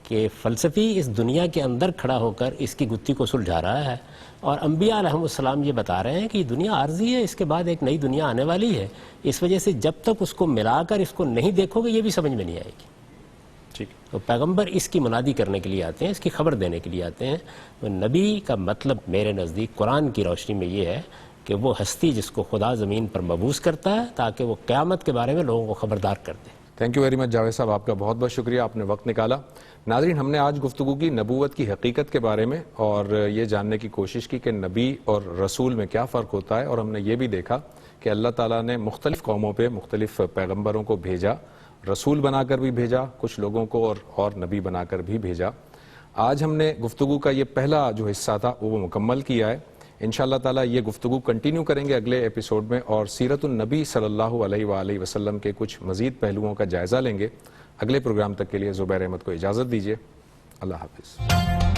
کہ فلسفی اس دنیا کے اندر کھڑا ہو کر اس کی گتھی کو سلجھا رہا ہے, اور انبیاء علیہم السلام یہ بتا رہے ہیں کہ یہ دنیا عارضی ہے, اس کے بعد ایک نئی دنیا آنے والی ہے. اس وجہ سے جب تک اس کو ملا کر اس کو نہیں دیکھو گے یہ بھی سمجھ میں نہیں آئے گی. ٹھیک. تو پیغمبر اس کی منادی کرنے کے لیے آتے ہیں, اس کی خبر دینے کے لیے آتے ہیں. تو نبی کا مطلب میرے نزدیک قرآن کی روشنی میں یہ ہے کہ وہ ہستی جس کو خدا زمین پر مبعوث کرتا ہے تاکہ وہ قیامت کے بارے میں لوگوں کو خبردار کر دے. Thank you very much Javed صاحب, آپ کا بہت بہت شکریہ, آپ نے وقت نکالا. ناظرین, ہم نے آج گفتگو کی نبوت کی حقیقت کے بارے میں اور یہ جاننے کی کوشش کی کہ نبی اور رسول میں کیا فرق ہوتا ہے, اور ہم نے یہ بھی دیکھا کہ اللہ تعالیٰ نے مختلف قوموں پہ مختلف پیغمبروں کو بھیجا, رسول بنا کر بھی بھیجا, کچھ لوگوں کو اور نبی بنا کر بھی بھیجا. آج ہم نے گفتگو کا یہ پہلا جو حصہ تھا وہ مکمل کیا ہے. انشاءاللہ تعالیٰ یہ گفتگو کنٹینیو کریں گے اگلے ایپیسوڈ میں, اور سیرت النبی صلی اللہ علیہ وآلہ وسلم کے کچھ مزید پہلوؤں کا جائزہ لیں گے. اگلے پروگرام تک کے لیے زبیر احمد کو اجازت دیجیے. اللہ حافظ.